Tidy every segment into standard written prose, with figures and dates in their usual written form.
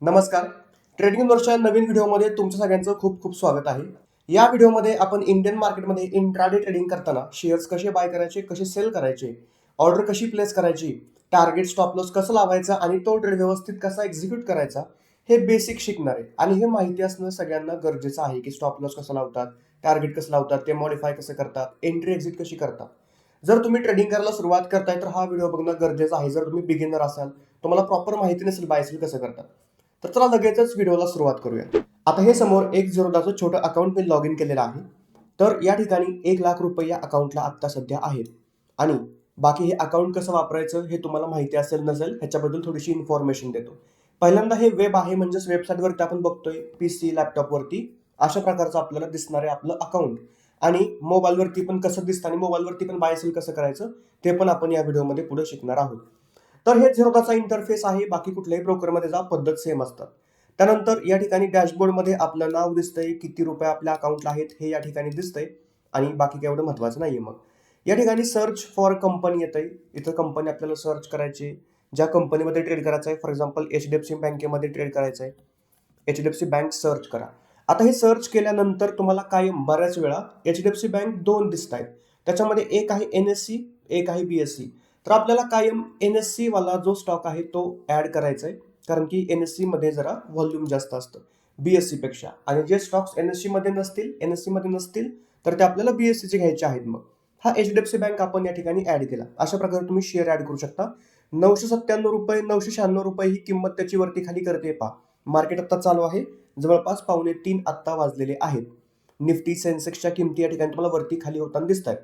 नमस्कार. ट्रेडिंग इनवर्सच्या नवीन व्हिडिओमध्ये तुमच्या सगळ्यांचं खूप खूप स्वागत आहे. या व्हिडिओमध्ये आपण इंडियन मार्केटमध्ये इंट्राडे ट्रेडिंग करताना शेअर्स कसे बाय करायचे, कसे सेल करायचे, ऑर्डर कशी प्लेस करायची, टार्गेट स्टॉप लॉस कसं लावायचा आणि तो ट्रेड व्यवस्थित कसा एक्झिक्यूट करायचा, हे बेसिक शिकणार आहे. आणि हे माहिती असणं सगळ्यांना गरजेचं आहे की स्टॉप लॉस कसं लावतात, टार्गेट कसं लावतात, ते मॉडिफाय कसं करतात, एंट्री एक्झिट कशी करतात. जर तुम्ही ट्रेडिंग करायला सुरुवात करताय तर हा व्हिडिओ बघणं गरजेचं आहे. जर तुम्ही बिगिनर असाल, तुम्हाला प्रॉपर माहिती नसेल बाय सेल कसं करतात, तर चला लगेचच व्हिडिओला सुरुवात करूया. आता हे समोर एक झिरोदाचं छोटं अकाउंट मी लॉग इन केलेलं आहे. तर या ठिकाणी 1,00,000 रुपये या अकाउंटला आत्ता सध्या आहेत. आणि बाकी हे अकाउंट कसं वापरायचं हे तुम्हाला माहिती असेल नसेल ह्याच्याबद्दल थोडीशी इन्फॉर्मेशन देतो. पहिल्यांदा हे वेब आहे, म्हणजेच वेबसाईटवरती आपण बघतोय PC लॅपटॉपवरती अशा प्रकारचं आपल्याला दिसणार आहे आपलं अकाउंट. आणि मोबाईलवरती पण कसं दिसतं आणि मोबाईलवरती पण बाय सेल कसं करायचं ते पण आपण या व्हिडिओमध्ये पुढे शिकणार आहोत. तर हे झिरोदाचा इंटरफेस आहे. बाकी कुठल्याही ब्रोकरमध्ये जा, पद्धत सेम असतात. त्यानंतर या ठिकाणी डॅशबोर्डमध्ये आपलं नाव दिसतंय, किती रुपये आपल्या अकाउंटला आहेत हे या ठिकाणी दिसतंय. आणि बाकी काय एवढं महत्त्वाचं नाहीये. मग या ठिकाणी सर्च फॉर कंपनी येतंय. इथं कंपनी आपल्याला सर्च करायची, ज्या कंपनीमध्ये ट्रेड करायचं आहे. फॉर एक्झाम्पल HDFC बँकेमध्ये ट्रेड करायचं आहे, HDFC बँक सर्च करा. आता हे सर्च केल्यानंतर तुम्हाला कायम बऱ्याच वेळा HDFC बँक 2 दिसत आहेत. त्याच्यामध्ये एक आहे NSE, एक आहे BSE. तर आपल्याला कायम NSE वाला जो स्टॉक आहे तो ऍड करायचा आहे, कारण की NSE मध्ये जरा व्हॉल्यूम जास्त असतं BSE पेक्षा. आणि जे स्टॉक्स NSE मध्ये नसतील तर ते आपल्याला BSE चे घ्यायचे आहेत. मग हा HDFC बँक आपण या ठिकाणी ऍड केला. अशा प्रकारे तुम्ही शेअर ऍड करू शकता. 997 रुपये, 996 रुपये ही किंमत त्याची वरती खाली करते पहा. मार्केट आता चालू आहे, जवळपास 2:45 आत्ता वाजलेले आहेत. निफ्टी सेन्सेक्सच्या किमती या ठिकाणी तुम्हाला वरती खाली होताना दिसत आहेत.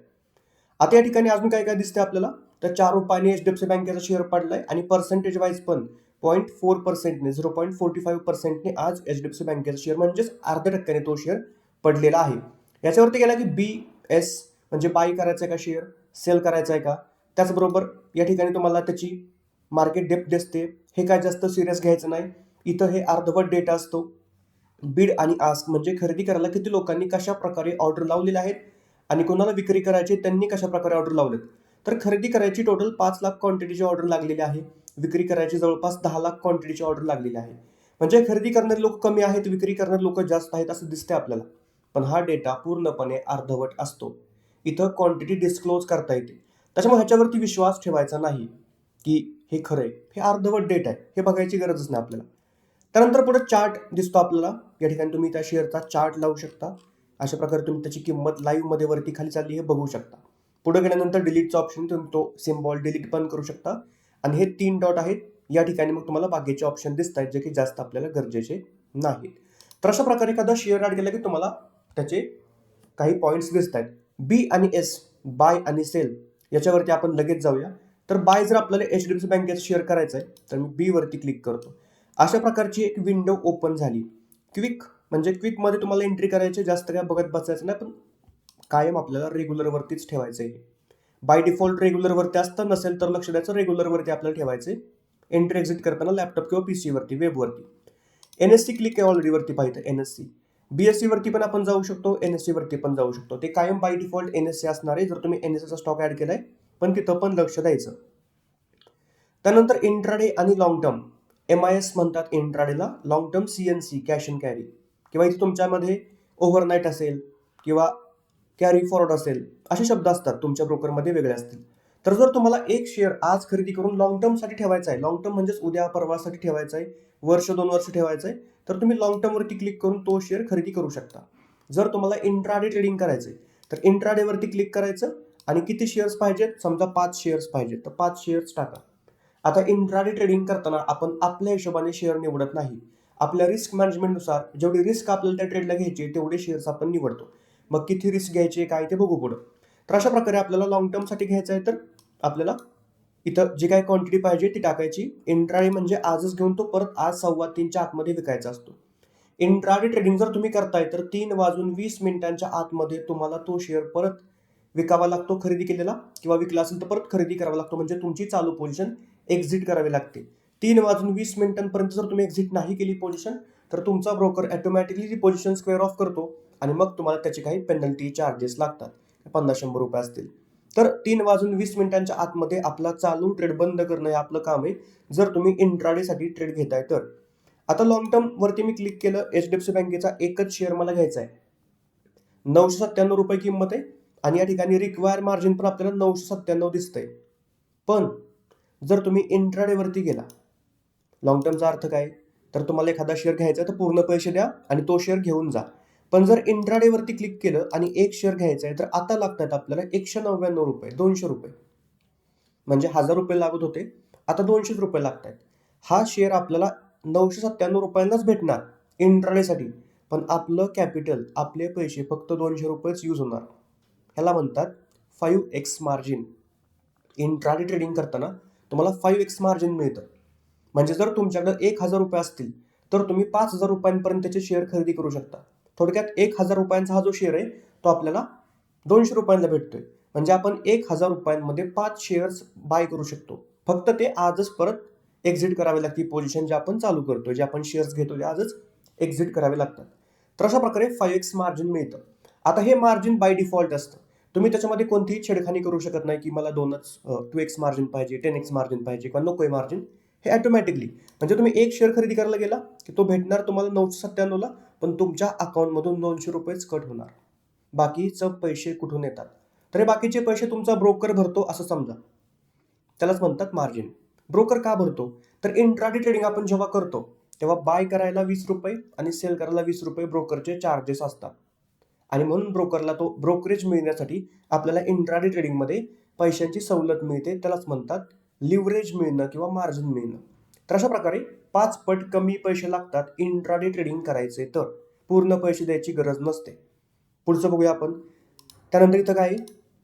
आता या ठिकाणी अजून काय काय दिसतंय आपल्याला, तर 4 रुपयाने HDFC बँकेचा शेअर पडलाय आणि पर्सेंटेज वाईज पण 0.4%ने 0.45%ने आज HDFC बँकेचा शेअर म्हणजेच अर्ध्या टक्क्याने तो शेअर पडलेला आहे. याच्यावरती गेला की BS म्हणजे बाय करायचा आहे का शेअर, सेल करायचा आहे का. त्याचबरोबर या ठिकाणी तुम्हाला त्याची मार्केट डेप्थ दिसते. हे काय जास्त सिरियस घ्यायचं नाही. इथं हे अर्धवट डेटा असतो. बीड आणि आस्क म्हणजे खरेदी करायला किती लोकांनी कशा प्रकारे ऑर्डर लावलेले आहेत आणि कोणाला विक्री करायची त्यांनी कशा प्रकारे ऑर्डर लावलेत. तर खरेदी करायची टोटल 5 लाख क्वांटिटीची ऑर्डर लागलेली आहे. विक्री करायची जवळपास 10 लाख क्वांटिटीची ऑर्डर लागलेली आहे. म्हणजे खरेदी करणारे लोक कमी आहेत, विक्री करणारे लोक जास्त आहेत असं दिसतंय आपल्याला. पण हा डेटा पूर्णपणे अर्धवट असतो. इथं क्वांटिटी डिस्क्लोज करता येते. त्याच्यामुळे ह्याच्यावरती विश्वास ठेवायचा नाही की हे खरंय. हे अर्धवट डेटा आहे, हे बघायची गरजच नाही आपल्याला. त्यानंतर पुढे चार्ट दिसतो आपल्याला. या ठिकाणी तुम्ही त्या शेअरचा चार्ट लावू शकता. अशा प्रकारे तुम्ही त्याची किंमत लाईव्ह मध्ये वरती खाली चालली हे बघू शकता. पुढे गेल्यानंतर डिलीटचा ऑप्शन, तुम्ही तो सिम्बॉल डिलीट पण करू शकता. आणि हे 3 डॉट आहेत या ठिकाणी मग तुम्हाला बाकीचे ऑप्शन दिसत आहेत जे की जास्त आपल्याला गरजेचे नाहीत. तर अशा प्रकारे एखादा शेअर ऍड केला की तुम्हाला त्याचे काही पॉईंट्स दिसत आहेत. बी आणि एस, बाय आणि सेल, याच्यावरती आपण लगेच जाऊया. तर बाय जर आपल्याला HDFC बँकेचा शेअर करायचा आहे तर मी बी वरती क्लिक करतो. अशा प्रकारची एक विंडो ओपन झाली. क्विक म्हणजे क्विकमध्ये तुम्हाला एंट्री करायची, जास्त काय बघत बसायचं नाही, पण कायम आपल्याला रेग्युलरवरतीच ठेवायचं आहे. बाय डिफॉल्ट रेग्युलरवरती असतं, नसेल तर लक्ष द्यायचं रेग्युलरवरती आपल्याला ठेवायचे. एंट्री एक्झिट करताना लॅपटॉप किंवा PC वरती, वेबवरती. NSE क्लिक आहे ऑलरेडी वरती पाहिजे NSE. BSE वरती पण आपण जाऊ शकतो, NSE वरती पण जाऊ शकतो. ते कायम बाय डिफॉल्ट NSE असणार आहे जर तुम्ही NSE चा स्टॉक ऍड केलाय, पण तिथं पण लक्ष द्यायचं. त्यानंतर इंट्राडे आणि लॉंग टर्म, MIS म्हणतात इंट्राडेला, long term CNC cash and carry, किंवा इथे तुमच्यामध्ये ओव्हरनाईट असेल किंवा कॅरी फॉरवर्ड असेल, असे शब्द असतात तुमच्या ब्रोकरमध्ये वेगळे असतील. तर जर तुम्हाला एक शेअर आज खरेदी करून लॉंग टर्मसाठी ठेवायचा आहे, लॉंग टर्म म्हणजेच उद्या परवासाठी ठेवायचा आहे, वर्ष 2 वर्ष ठेवायचं आहे, तर तुम्ही लॉंग टर्मवरती क्लिक करून तो शेअर खरेदी करू शकता. जर तुम्हाला इंट्राडे ट्रेडिंग करायचं आहे तर इंट्राडेवरती क्लिक करायचं आणि किती शेअर्स पाहिजेत, समजा 5 शेअर्स पाहिजेत तर 5 शेअर्स टाका. आता इंट्राडे ट्रेडिंग करताना आपण आपल्या हिशोबाने शेअर निवडत नाही. आपल्या रिस्क मॅनेजमेंटनुसार जेवढी रिस्क आपल्याला त्या ट्रेडला घ्यायची तेवढे शेअर्स आपण निवडतो. मग किती रिस्क घ्यायची काय ते बघू पुढं. तर अशा प्रकारे आपल्याला लॉंग टर्मसाठी घ्यायचं आहे तर आपल्याला इथं जी काही क्वांटिटी पाहिजे ती टाकायची. इंट्राडे म्हणजे आजच घेऊन तो परत आज 2:15च्या आतमध्ये विकायचा असतो. इंट्राडे ट्रेडिंग जर तुम्ही करताय तर 3:20 आतमध्ये तुम्हाला तो शेअर परत विकावा लागतो खरेदी केलेला, किंवा विकला असेल तर परत खरेदी करावा लागतो. म्हणजे तुमची चालू पोझिशन एक्झिट करावी लागते. 3:20 जर तुम्ही एक्झिट नाही केली पोझिशन तर तुमचा ब्रोकर ऑटोमॅटिकली ती पोझिशन स्क्वेअर ऑफ करतो आणि मग तुम्हाला त्याचे काही पेनल्टी चार्जेस लागतात. 50-100 रुपये असतील. तर 3:20 आतमध्ये आपला चालू ट्रेड बंद करणं हे आपलं काम आहे, जर तुम्ही इंट्राडेसाठी ट्रेड घेताय तर. आता लॉंग टर्म वरती मी क्लिक केलं, HDFC बँकेचा एकच शेअर मला घ्यायचा आहे. 997 रुपये किंमत आहे आणि या ठिकाणी रिक्वायर मार्जिन पण आपल्याला 997 दिसतंय. पण जर तुम्ही इंट्राडे वरती गेला, लॉंग टर्मचा अर्थ काय, तर तुम्हाला एखादा शेअर घ्यायचा तर पूर्ण पैसे द्या आणि तो शेअर घेऊन जा. पण जर इंट्राडे वरती क्लिक केलं आणि एक शेअर घ्यायचा आहे तर आता लागतात आपल्याला 199 रुपये, 200 रुपये. म्हणजे 1000 रुपये लागत होते, आता 200 रुपये लागत आहेत. हा शेअर आपल्याला 997 रुपयांनाच भेटणार इंट्राडेसाठी, पण आपलं कॅपिटल, आपले पैसे फक्त 200 रुपयेच यूज होणार. ह्याला म्हणतात 5x मार्जिन. इंट्राडे ट्रेडिंग करताना तुम्हाला 5x मार्जिन मिळतं. म्हणजे जर तुमच्याकडे 1000 रुपये असतील तर तुम्ही 5000 रुपयांपर्यंतचे शेअर खरेदी करू शकता. थोडक्यात 1000 रुपयांचा हा जो शेअर आहे तो आपल्याला 200 रुपयांना भेटतोय. म्हणजे आपण 1000 रुपयांमध्ये 5 शेअर्स बाय करू शकतो. फक्त ते आजच परत एक्झिट करावे लागते. पोझिशन जे आपण चालू करतोय, जे आपण शेअर्स घेतो ते आजच एक्झिट करावे लागतात. तर अशा प्रकारे 5x मार्जिन मिळतं. आता हे मार्जिन बाय डिफॉल्ट असतं. तुम्ही त्याच्यामध्ये कोणतीही छेडखानी करू शकत नाही की मला 2x मार्जिन पाहिजे, 10x मार्जिन पाहिजे किंवा नकोय मार्जिन. हे ऑटोमॅटिकली, म्हणजे तुम्ही एक शेअर खरेदी करायला गेला की तो भेटणार तुम्हाला 997 ला, पण तुमच्या अकाउंटमधून 200 रुपयेच कट होणार. बाकीचं पैसे कुठून येतात, तर हे बाकीचे पैसे तुमचा ब्रोकर भरतो असं समजा. त्यालाच म्हणतात मार्जिन. ब्रोकर का भरतो, तर इंट्राडे ट्रेडिंग आपण जेव्हा करतो तेव्हा बाय करायला 20 रुपये आणि सेल करायला 20 रुपये ब्रोकरचे चार्जेस असतात. आणि म्हणून ब्रोकरला तो ब्रोकरेज मिळण्यासाठी आपल्याला इंट्राडे ट्रेडिंगमध्ये पैशांची सवलत मिळते. त्यालाच म्हणतात लिव्हरेज मिळणं किंवा मार्जिन मिळणं. तर अशा प्रकारे 5 पट कमी पैसे लागतात इंट्राडे ट्रेडिंग करायचे तर. पूर्ण पैसे द्यायची गरज नसते. पुढचं बघूया आपण. त्यानंतर इथं काय,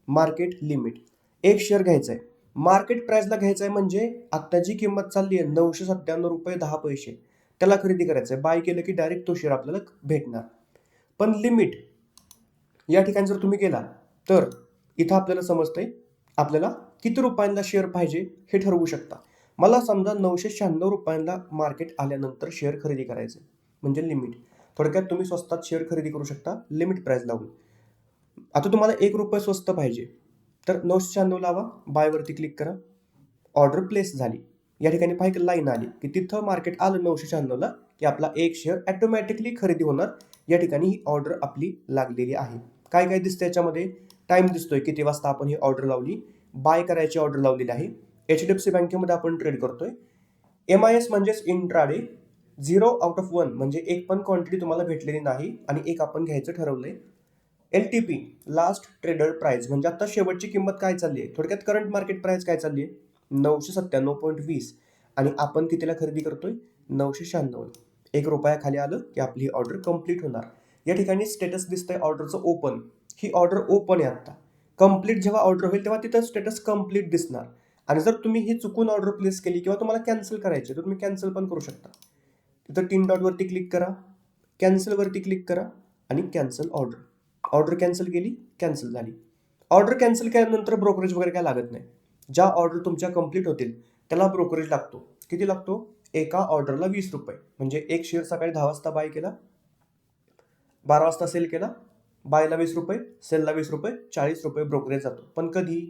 मार्केट लिमिट. एक शेअर घ्यायचा आहे, मार्केट प्राइसला घ्यायचा आहे, म्हणजे आता जी किंमत चालली आहे 997 रुपये 10 पैसे, त्याला खरेदी करायचं आहे. बाय केलं की डायरेक्ट तो शेअर आपल्याला भेटणार. पण लिमिट या ठिकाणी जर तुम्ही गेला तर इथं आपल्याला समजतंय आपल्याला किती रुपयांना शेअर पाहिजे हे ठरवू शकता. मला समजा 996 रुपयांना मार्केट आल्यानंतर शेअर खरेदी करायचे, म्हणजे लिमिट. थोडक्यात तुम्ही स्वस्तात शेअर खरेदी करू शकता लिमिट प्राइस लावून. आता तुम्हाला 1 रुपये स्वस्त पाहिजे तर 996 लावा, बायवरती क्लिक करा, ऑर्डर प्लेस झाली. या ठिकाणी पाहिजे लाईन आली की तिथं मार्केट आलं 996 ला की आपला एक शेअर ऑटोमॅटिकली खरेदी होणार. या ठिकाणी ही ऑर्डर आपली लागलेली आहे. काय काय दिसतं याच्यामध्ये, टाइम दिसतोय किती वाजता आपण ही ऑर्डर लावली, बाय करायची ऑर्डर लावलेली आहे. HDFC बँकेमध्ये आपण ट्रेड करतोय. MIS म्हणजेच इंट्राडे, 0 आउट ऑफ 1 म्हणजे एक पण क्वांटिटी तुम्हाला भेटलेली नाही आणि एक आपण घ्यायचं ठरवलंय. LTP, लास्ट ट्रेडर प्राइस, म्हणजे आता शेवटची किंमत काय चालली आहे, थोडक्यात करंट मार्केट प्राइस काय चालली आहे 997.20 आणि आपण कितीला खरेदी करतोय 996. 1 रुपया खाली आलं की आपली ऑर्डर कंप्लीट होणार. या ठिकाणी स्टेटस दिसतंय ऑर्डरचं ओपन. ही ऑर्डर ओपन आहे आता. कंप्लीट जेव्हा ऑर्डर होईल तेव्हा तिथं स्टेटस कंप्लीट दिसणार. आणि जर तुम्ही ही चुकून ऑर्डर प्लेस केली किंवा तुम्हाला कॅन्सल करायची तर तुम्ही कॅन्सल पण करू शकता. तिथं 3 डॉटवरती क्लिक करा, कॅन्सलवरती क्लिक करा आणि कॅन्सल ऑर्डर. ऑर्डर कॅन्सल केली, कॅन्सल झाली. ऑर्डर कॅन्सल केल्यानंतर ब्रोकरेज वगैरे काय लागत नाही. ज्या ऑर्डर तुमच्या कंप्लीट होतील त्याला ब्रोकरेज लागतो. किती लागतो, एका ऑर्डरला 20 रुपये. म्हणजे एक शेअर सकाळी 10 वाजता बाय केला, 12 वाजता सेल केला, बायला 20 रुपये, सेलला 20 रुपये, 40 रुपये ब्रोकरेज जातो. पण कधी,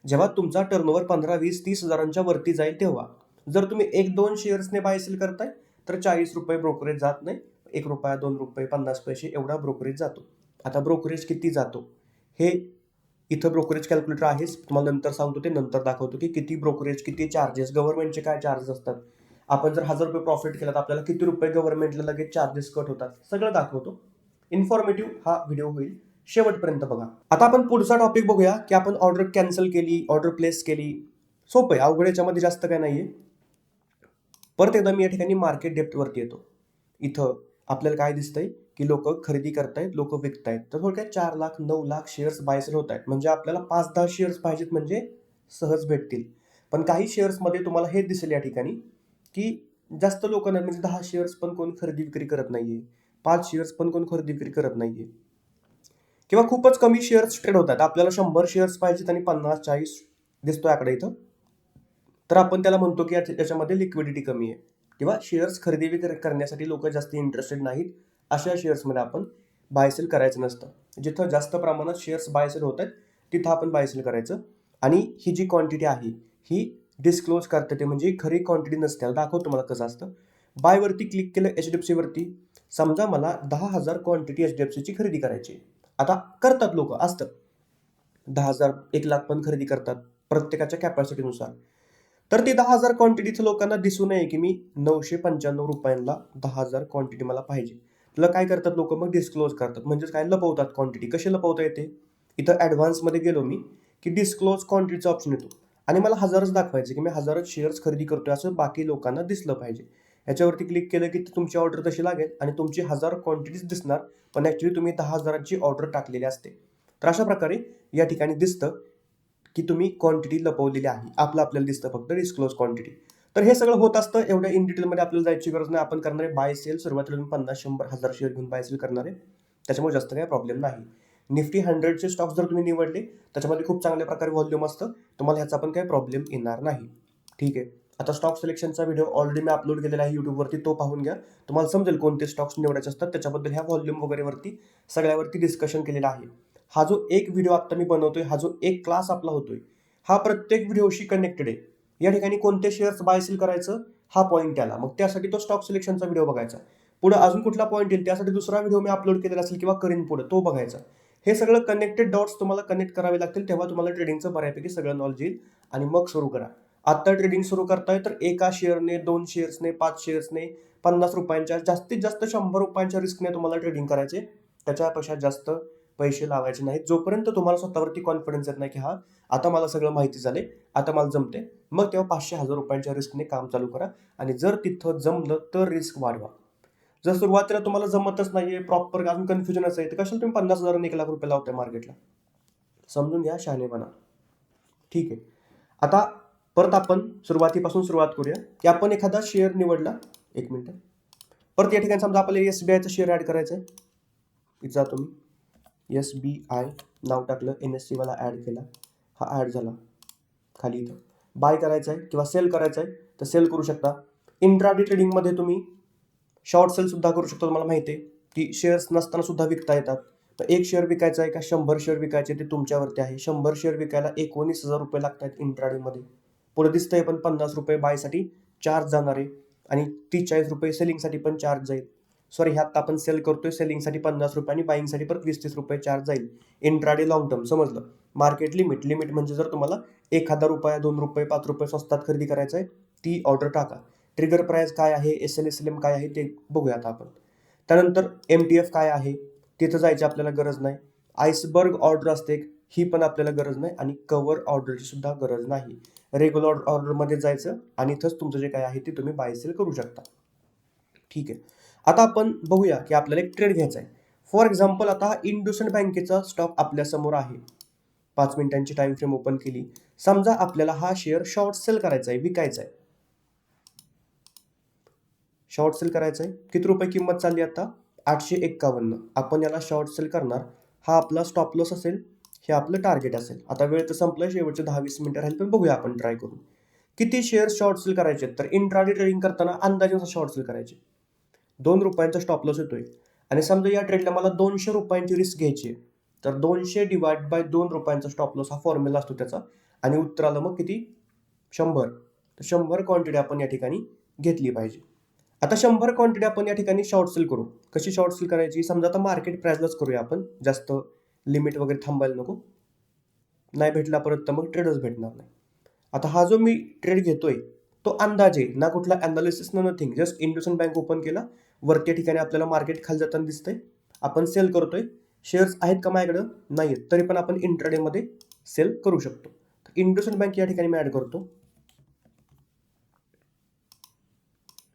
जेव्हा तुमचा टर्नओव्हर 15, 20, 30 हजारांच्या वरती जाईल तेव्हा. जर तुम्ही 1-2 शेअर्सने बाय सेल करताय तर 40 रुपये ब्रोकरेज जात नाही. 1 रुपया, 2 रुपये, 50 पैसे एवढा ब्रोकरेज जातो. आता ब्रोकरेज किती जातो हे इथं ब्रोकरेज कॅल्क्युलेटर आहेच, तुम्हाला नंतर सांगतो, ते नंतर दाखवतो की किती ब्रोकरेज, किती चार्जेस, गव्हर्नमेंटचे काय चार्जेस असतात. आपण जर 1000 रुपये प्रॉफिट केला तर आपल्याला किती रुपये गव्हर्नमेंटला लगेच चार्जेस कट होतात, सगळं दाखवतो. इन्फॉर्मेटिव्ह हा व्हिडिओ होईल, शेवटपर्यंत बघा. आता आपण पुढचा टॉपिक बघूया की आपण ऑर्डर कॅन्सल केली, ऑर्डर प्लेस केली. सोपं आहे, अवघड याच्यामध्ये जास्त काय नाहीये. परत एकदा मी या ठिकाणी मार्केट डेप्थवरती येतो. इथं आपल्याला काय दिसतंय की लोक खरेदी करतायत, लोक विकतायत. तर थोडक्यात 4 lakh 9 lakh shares buy sell होत आहेत. म्हणजे आपल्याला 5-10 शेअर्स पाहिजेत म्हणजे सहज भेटतील. पण काही शेअर्समध्ये तुम्हाला हे दिसेल या ठिकाणी की जास्त लोक नाही, म्हणजे 10 शेअर्स पण कोण खरेदी विक्री करत नाहीये, 5 शेअर्स पण कोण खरेदी विक्री करत नाहीये, किंवा खूपच कमी शेअर्स ट्रेड होतात. आपल्याला 100 शेअर्स पाहिजेत आणि 50-40 दिसतोय आकडे इथं. तर आपण त्याला म्हणतो की याच्यामध्ये लिक्विडिटी कमी आहे किंवा शेअर्स खरेदी विक्री करण्यासाठी लोक जास्त इंटरेस्टेड नाहीत. अशा शेअर्समध्ये आपण बाय सेल करायचं नसतं. जिथं जास्त प्रमाणात शेअर्स बाय सेल होत आहेत तिथं आपण बाय सेल करायचं. आणि ही जी क्वांटिटी आहे ही डिस्क्लोज करते, ते म्हणजे खरी क्वांटिटी नसते. दाखवतो तुम्हाला कसं असतं. बायवरती क्लिक केलं HDFC वरती. समजा मला 10,000 क्वांटिटी HDFCची खरेदी करायची. आता करतात लोक, असतं 10,000 1,00,000 पण खरेदी करतात प्रत्येकाच्या कॅपॅसिटीनुसार. तर ती 10,000 क्वांटिटीचं लोकांना दिसू नये की मी 995 रुपयांना 10,000 क्वांटिटी मला पाहिजे. तुला काय करतात लोक, मग डिस्क्लोज करतात. म्हणजेच काय, लपवतात क्वांटिटी. कशी लपवता येते, इथं ॲडव्हान्समध्ये गेलो मी की डिस्क्लोज क्वांटिटीचा ऑप्शन येतो आणि मला 1000च दाखवायचे की मी 1000च शेअर्स खरेदी करतोय असं बाकी लोकांना दिसलं पाहिजे. याच्यावरती क्लिक केलं की तुमची ऑर्डर तशी लागेल आणि तुमची 1000 क्वांटिटीज दिसणार, पण ॲक्च्युली तुम्ही 10,000ची ऑर्डर टाकलेली असते. तर अशा प्रकारे या ठिकाणी दिसतं की तुम्ही क्वांटिटी लपवलेली आहे. आपल्याला दिसतं फक्त डिस्क्लोज क्वांटिटी. तर हे सगळं होत असतं. एवढ्या इन डिटेलमध्ये आपल्याला जायची गरज नाही. आपण करणारे बाय सेल, सुरुवातीला 50, 100, 1000 शेअर घेऊन बाय सेल करणारे. त्याच्यामुळे जास्त काही प्रॉब्लेम नाही. निफ्टी 100चे स्टॉक्स जर तुम्ही निवडले, त्याच्यामध्ये खूप चांगल्या प्रकारे व्हॉल्यूम असतं, तुम्हाला ह्याचा पण काही प्रॉब्लेम येणार नाही. ठीक आहे. आता स्टॉक सिलेक्शनचा व्हिडिओ ऑलरेडी मी अपलोड केलेला आहे यूट्यूबवरती, तो पाहून घ्या. तुम्हाला समजेल कोणते स्टॉक्स निवडायचे असतात. त्याच्याबद्दल ह्या व्हॉल्यूम वगैरेवरती सगळ्यावरती डिस्कशन केलेलं आहे. हा जो एक व्हिडिओ आता मी बनवतोय, हा जो एक क्लास आपला होतोय, हा प्रत्येक व्हिडिओशी कनेक्टेड आहे. या ठिकाणी कोणते शेअर्स बाय सेल करायचं हा पॉईंट आला, मग त्यासाठी तो स्टॉक सिलेक्शनचा व्हिडिओ बघायचा. पुढे अजून कुठला पॉईंट येईल त्यासाठी दुसरा व्हिडिओ मी अपलोड केलेला असेल किंवा करीन पुढे, तो बघायचा. हे सगळं कनेक्टेड डॉट्स तुम्हाला कनेक्ट करावे लागतील, तेव्हा तुम्हाला ट्रेडिंगचं बऱ्यापैकी सगळं नॉलेज येईल आणि मग सुरू करा. आता ट्रेडिंग सुरू करताय तर एका शेअरने, 2 शेअर्सने, 5 शेअर्सने, 50 रुपयांच्या, जास्तीत जास्त 100 रुपयांच्या रिस्कने तुम्हाला ट्रेडिंग करायचे. त्याच्यापेक्षा जास्त पैसे लावायचे नाहीत. जोपर्यंत तुम्हाला स्वतःवरती कॉन्फिडन्स येत नाही की हा आता मला सगळं माहिती झाले, आता मला जमते, मग तेव्हा 500-1000 रुपयांच्या रिस्कने काम चालू करा. आणि जर तिथं जमलं तर रिस्क वाढवा. जर सुरुवातीला तुम्हाला जमतच नाहीये, प्रॉपर अजून कन्फ्युजनच आहे, तर कशाला तुम्ही 50,000 आणि 1,00,000 रुपये लावताय मार्केटला. समजून घ्या, शहाणेपणा. ठीक आहे. आता परत आपण सुरुवातीपासून सुरुवात करूया की आपण एखादा शेअर निवडला. एक मिनिट. परत या ठिकाणी समजा आपल्याला SBIचा शेअर ऍड करायचा आहे. इथं जातो मी, SBI नाव टाकलं, NSE वाला ऍड केला, हा ऍड झाला. खाली इथं बाय करायचं आहे किंवा सेल करायचं आहे तर सेल करू शकता. इंट्राडे ट्रेडिंगमध्ये तुम्ही शॉर्ट सेल सुद्धा करू शकता. तुम्हाला माहिती आहे की शेअर्स नसताना सुद्धा विकता येतात. तर 1 शेअर विकायचा आहे का 100 शेअर विकायचे ते तुमच्यावरती आहे. 100 शेअर विकायला 19,000 रुपये लागतात इंट्राडेमध्ये. पुढे दिसतंय पण 50 रुपये बायसाठी चार्ज जाणार आहे आणि 43 रुपये सेलिंगसाठी पण चार्ज जाईल. सॉरी, ह्यात आपण सेल करतोय, सेलिंगसाठी 50 रुपये आणि बाईंगसाठी परत 20-30 रुपये चार्ज जाईल. इंट्राडे लॉंग टर्म, समजलं. मार्केट लिमिट म्हणजे जर तुम्हाला 1,000 रुपये, 2 रुपये, 5 रुपये स्वस्तात खरेदी करायचं आहे, ती ऑर्डर टाका. ट्रिगर प्राइस काय आहे, SL-SLM काय आहे ते बघूया आता आपण. त्यानंतर MTF काय आहे, तिथं जायची आपल्याला गरज नाही. आइसबर्ग ऑर्डर असते, ही पण आपल्याला गरज नाही आणि कव्हर ऑर्डरची सुद्धा गरज नाही. रेग्युलर ऑर्डरमध्ये जायचं आणि इथंच तुमचं जे काय आहे ते तुम्ही बाय सेल करू शकता. ठीक आहे. आता आपण बघूया की आपल्याला एक ट्रेड घ्यायचा आहे. फॉर एक्झाम्पल आता हा इंडसइंड बँकेचा स्टॉक आपल्यासमोर आहे. 5 मिनिटांची टाइम फ्रेम ओपन केली. समजा आपल्याला हा शेअर शॉर्ट सेल करायचा आहे, विकायचा आहे. शॉर्ट सेल करायचं आहे. किती रुपये किंमत चालली आता, 851. आपण याला शॉर्ट सेल करणार. हा आपला स्टॉप लॉस असेल, हे आपलं टार्गेट असेल. आता वेळ तर संपलं, शेवटचे 10-20 मिनिटं राहील, पण बघूया आपण ट्राय करून. किती शेअर शॉर्ट सेल करायचे, तर इंट्राडे ट्रेडिंग करताना अंदाजे शॉर्ट सेल करायचे. 2 रुपयांचा स्टॉप लॉस येतोय आणि समजा या ट्रेडला मला 200 रुपयांची रिस्क घ्यायची आहे, तर 200 डिवाइड बाय 2 रुपयांचा स्टॉप लॉस हा फॉर्म्युला असतो त्याचा. आणि उत्तर आलं मग किती, 100. तर 100 क्वांटिटी आपण या ठिकाणी घेतली पाहिजे. आता 100 क्वांटिटी आपण या ठिकाणी शॉर्ट सेल करू. कशी शॉर्ट सेल करायची, समजा आता मार्केट प्राइसलाच करूया आपण, जास्त लिमिट वगैरे थांबायला नको. नाही भेटला परत तर मग ट्रेडच भेटणार नाही. आता हा जो मी ट्रेड घेतोय तो अंदाजे, ना कुठला अनालिसिस ना nothing, just IndusInd bank open केला, वरती ठिकाणी आपल्याला मार्केट खाली जाताना दिसतंय, आपण सेल करतोय. शेअर्स आहेत का माझ्याकडं, नाही आहेत, तरी पण आपण इंट्राडेमध्ये सेल करू शकतो. इंडसइंड बँक या ठिकाणी मी ऍड करतो.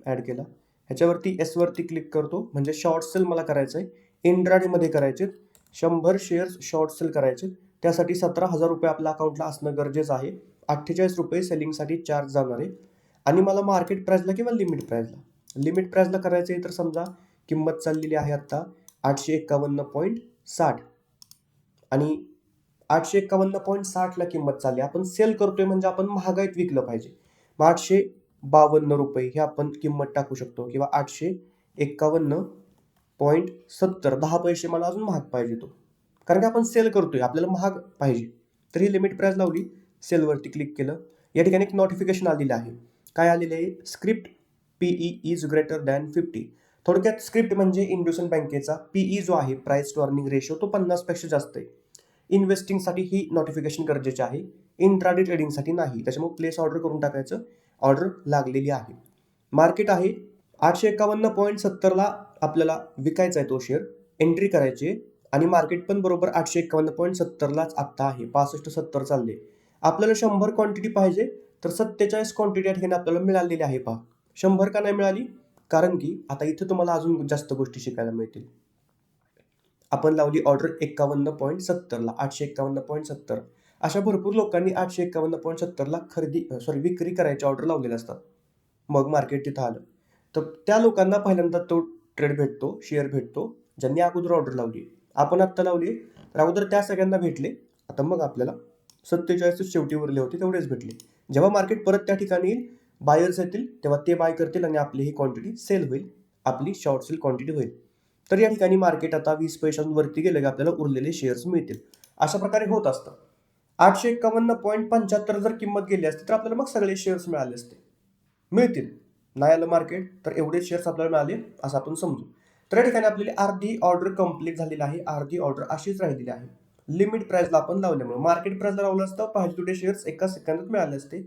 ऍड केला. ह्याच्यावरती S वरती क्लिक करतो, म्हणजे शॉर्ट सेल मला करायचं आहे, इंट्राडेमध्ये करायचे. 100 शेअर्स शॉर्ट सेल करायचे. त्यासाठी 17,000 रुपये आपल्या अकाउंटला असणं गरजेचं आहे. 48 रुपये सेलिंगसाठी चार्ज जाणार आहे. आणि मला मार्केट प्राइसला किंवा लिमिट प्राइसला करायचं आहे, तर समजा किंमत चाललेली आहे आता 851.60 आणि 851.60ला किंमत चालली. आपण सेल करतोय म्हणजे आपण महागाईत विकलं पाहिजे. मग 852 रुपये हे आपण किंमत टाकू शकतो किंवा 851.70, 10 पैसे मला अजून महाग पाहिजे तो, कारण की आपण सेल करतोय, आपल्याला महाग पाहिजे. तर ही लिमिट प्राइस लावली, सेलवरती क्लिक केलं. या ठिकाणी एक नोटिफिकेशन आलेलं आहे. काय आलेलं आहे, script PE is greater than 50. थोडक्यात स्क्रिप्ट म्हणजे इंडोसिंड बँकेचा PE जो आहे, प्राइस टू अर्निंग रेशो, तो 50पेक्षा जास्त आहे. इन्व्हेस्टिंगसाठी ही नोटिफिकेशन गरजेचे आहे, इंट्राडे ट्रेडिंगसाठी नाही. त्याच्यामुळे प्लेस ऑर्डर करून टाकायचं. ऑर्डर लागलेली आहे. मार्केट आहे 851.70ला आपल्याला विकायचा आहे तो शेअर, एंट्री करायची आणि मार्केट पण बरोबर 851.70लाच आत्ता आहे. 65-70 चालले. आपल्याला 100 क्वांटिटी पाहिजे, तर 47 क्वांटिटी या ठिकाणी आपल्याला मिळालेली आहे. पहा 100 का नाही मिळाली? कारण की आता इथं तुम्हाला अजून जास्त गोष्टी शिकायला मिळतील. आपण लावली ऑर्डर 51.70ला, 851.70. अशा भरपूर लोकांनी 851.70ला विक्री करायची ऑर्डर लावलेल्या असतात. मग मार्केट तिथं आलं तर त्या लोकांना पहिल्यांदा तो ट्रेड भेटतो, शेअर भेटतो, ज्यांनी अगोदर ऑर्डर लावली. आपण आत्ता लावली तर अगोदर त्या सगळ्यांना भेटले. आता मग आपल्याला 47 शेवटी उरले होते, तेवढेच भेटले. जेव्हा मार्केट परत त्या ठिकाणी येईल, बायर्स येतील, तेव्हा ते बाय करतील आणि आपली ही क्वांटिटी सेल होईल, आपली शॉर्ट सेल क्वांटिटी होईल. तर या ठिकाणी मार्केट आता 20 पैशांवरती गेलं की आपल्याला उरलेले शेअर्स मिळतील. अशा प्रकारे होत असतं. 851.75 जर किंमत गेली असती तर आपल्याला मग सगळे शेअर्स मिळाले असते. मिळतील. नाही आलं मार्केट तर एवढे शेअर्स आपल्याला मिळाले असं आपण समजू. तर या ठिकाणी आपल्याला अर्धी ऑर्डर कंप्लीट झालेली आहे, अर्धी ऑर्डर अशीच राहिलेली आहे. लिमिट प्राइसला आपण लावल्यामुळे मार्केट प्राइसला लावलं असतं, पाहिजे तेवढे शेअर्स एका सेकंदात मिळाले असते.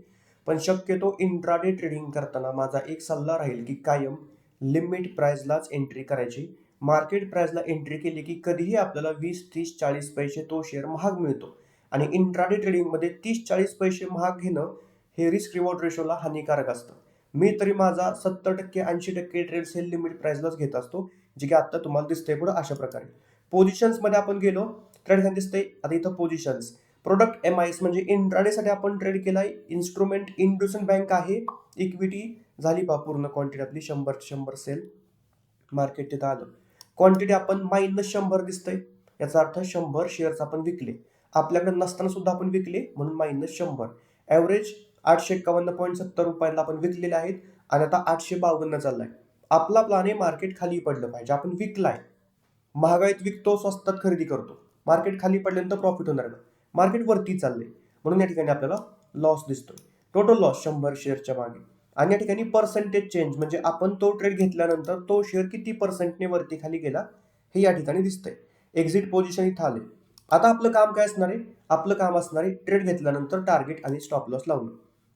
पण शक्यतो इंट्राडे ट्रेडिंग करताना माझा एक सल्ला राहील की कायम लिमिट प्राइसलाच एंट्री करायची. मार्केट प्राइसला एंट्री केली की कधीही आपल्याला 20, 30, 40 पैसे तो शेअर महाग मिळतो. आणि इंट्राडे ट्रेडिंगमध्ये 30-40 पैसे महाग घेणं हे रिस्क रिवॉर्ड रेशोला हानिकारक असतं. मी तरी माझा 70% 80% ट्रेड्स हे लिमिट प्राइसलाच घेत असतो, जे की आता तुम्हाला दिसतंय पुढे अशा प्रकारे. पोझिशन्समध्ये आपण गेलो तर दिसतंय आता इथं पोझिशन्स. प्रोडक्ट MIS म्हणजे इंट्राडेसाठी आपण ट्रेड केलाय. इन्स्ट्रुमेंट इंडोसिंड बँक आहे. इक्विटी झाली पहा पूर्ण क्वांटिटी आपली 100 सेल. मार्केट तिथं आलं. क्वांटिटी आपण -100 दिसतंय. याचा अर्थ 100 शेअर्स आपण विकले. आपल्याकडे नसताना सुद्धा आपण विकले म्हणून -100. ॲव्हरेज 851.70 रुपयाला आपण विकलेले आहेत आणि आता 852 चाललाय. आपला प्लॅन आहे मार्केट खाली पडलं पाहिजे. आपण विकलाय. महागाईत विकतो, स्वस्तात खरेदी करतो. मार्केट खाली पडल्यानंतर प्रॉफिट होणार नाही. मार्केट वरती चालले म्हणून या ठिकाणी आपल्याला लॉस दिसतोय. टोटल लॉस 100 शेअरच्या मागे. आणि या ठिकाणी पर्सेंटेज चेंज म्हणजे आपण तो ट्रेड घेतल्यानंतर तो शेअर किती पर्सेंटने वरती खाली गेला हे या ठिकाणी दिसतंय. एक्झिट पोझिशन इथं आले. आता आपलं काम काय असणार आहे? आपलं काम असणार आहे ट्रेड घेतल्यानंतर टार्गेट आणि स्टॉप लॉस लावणं.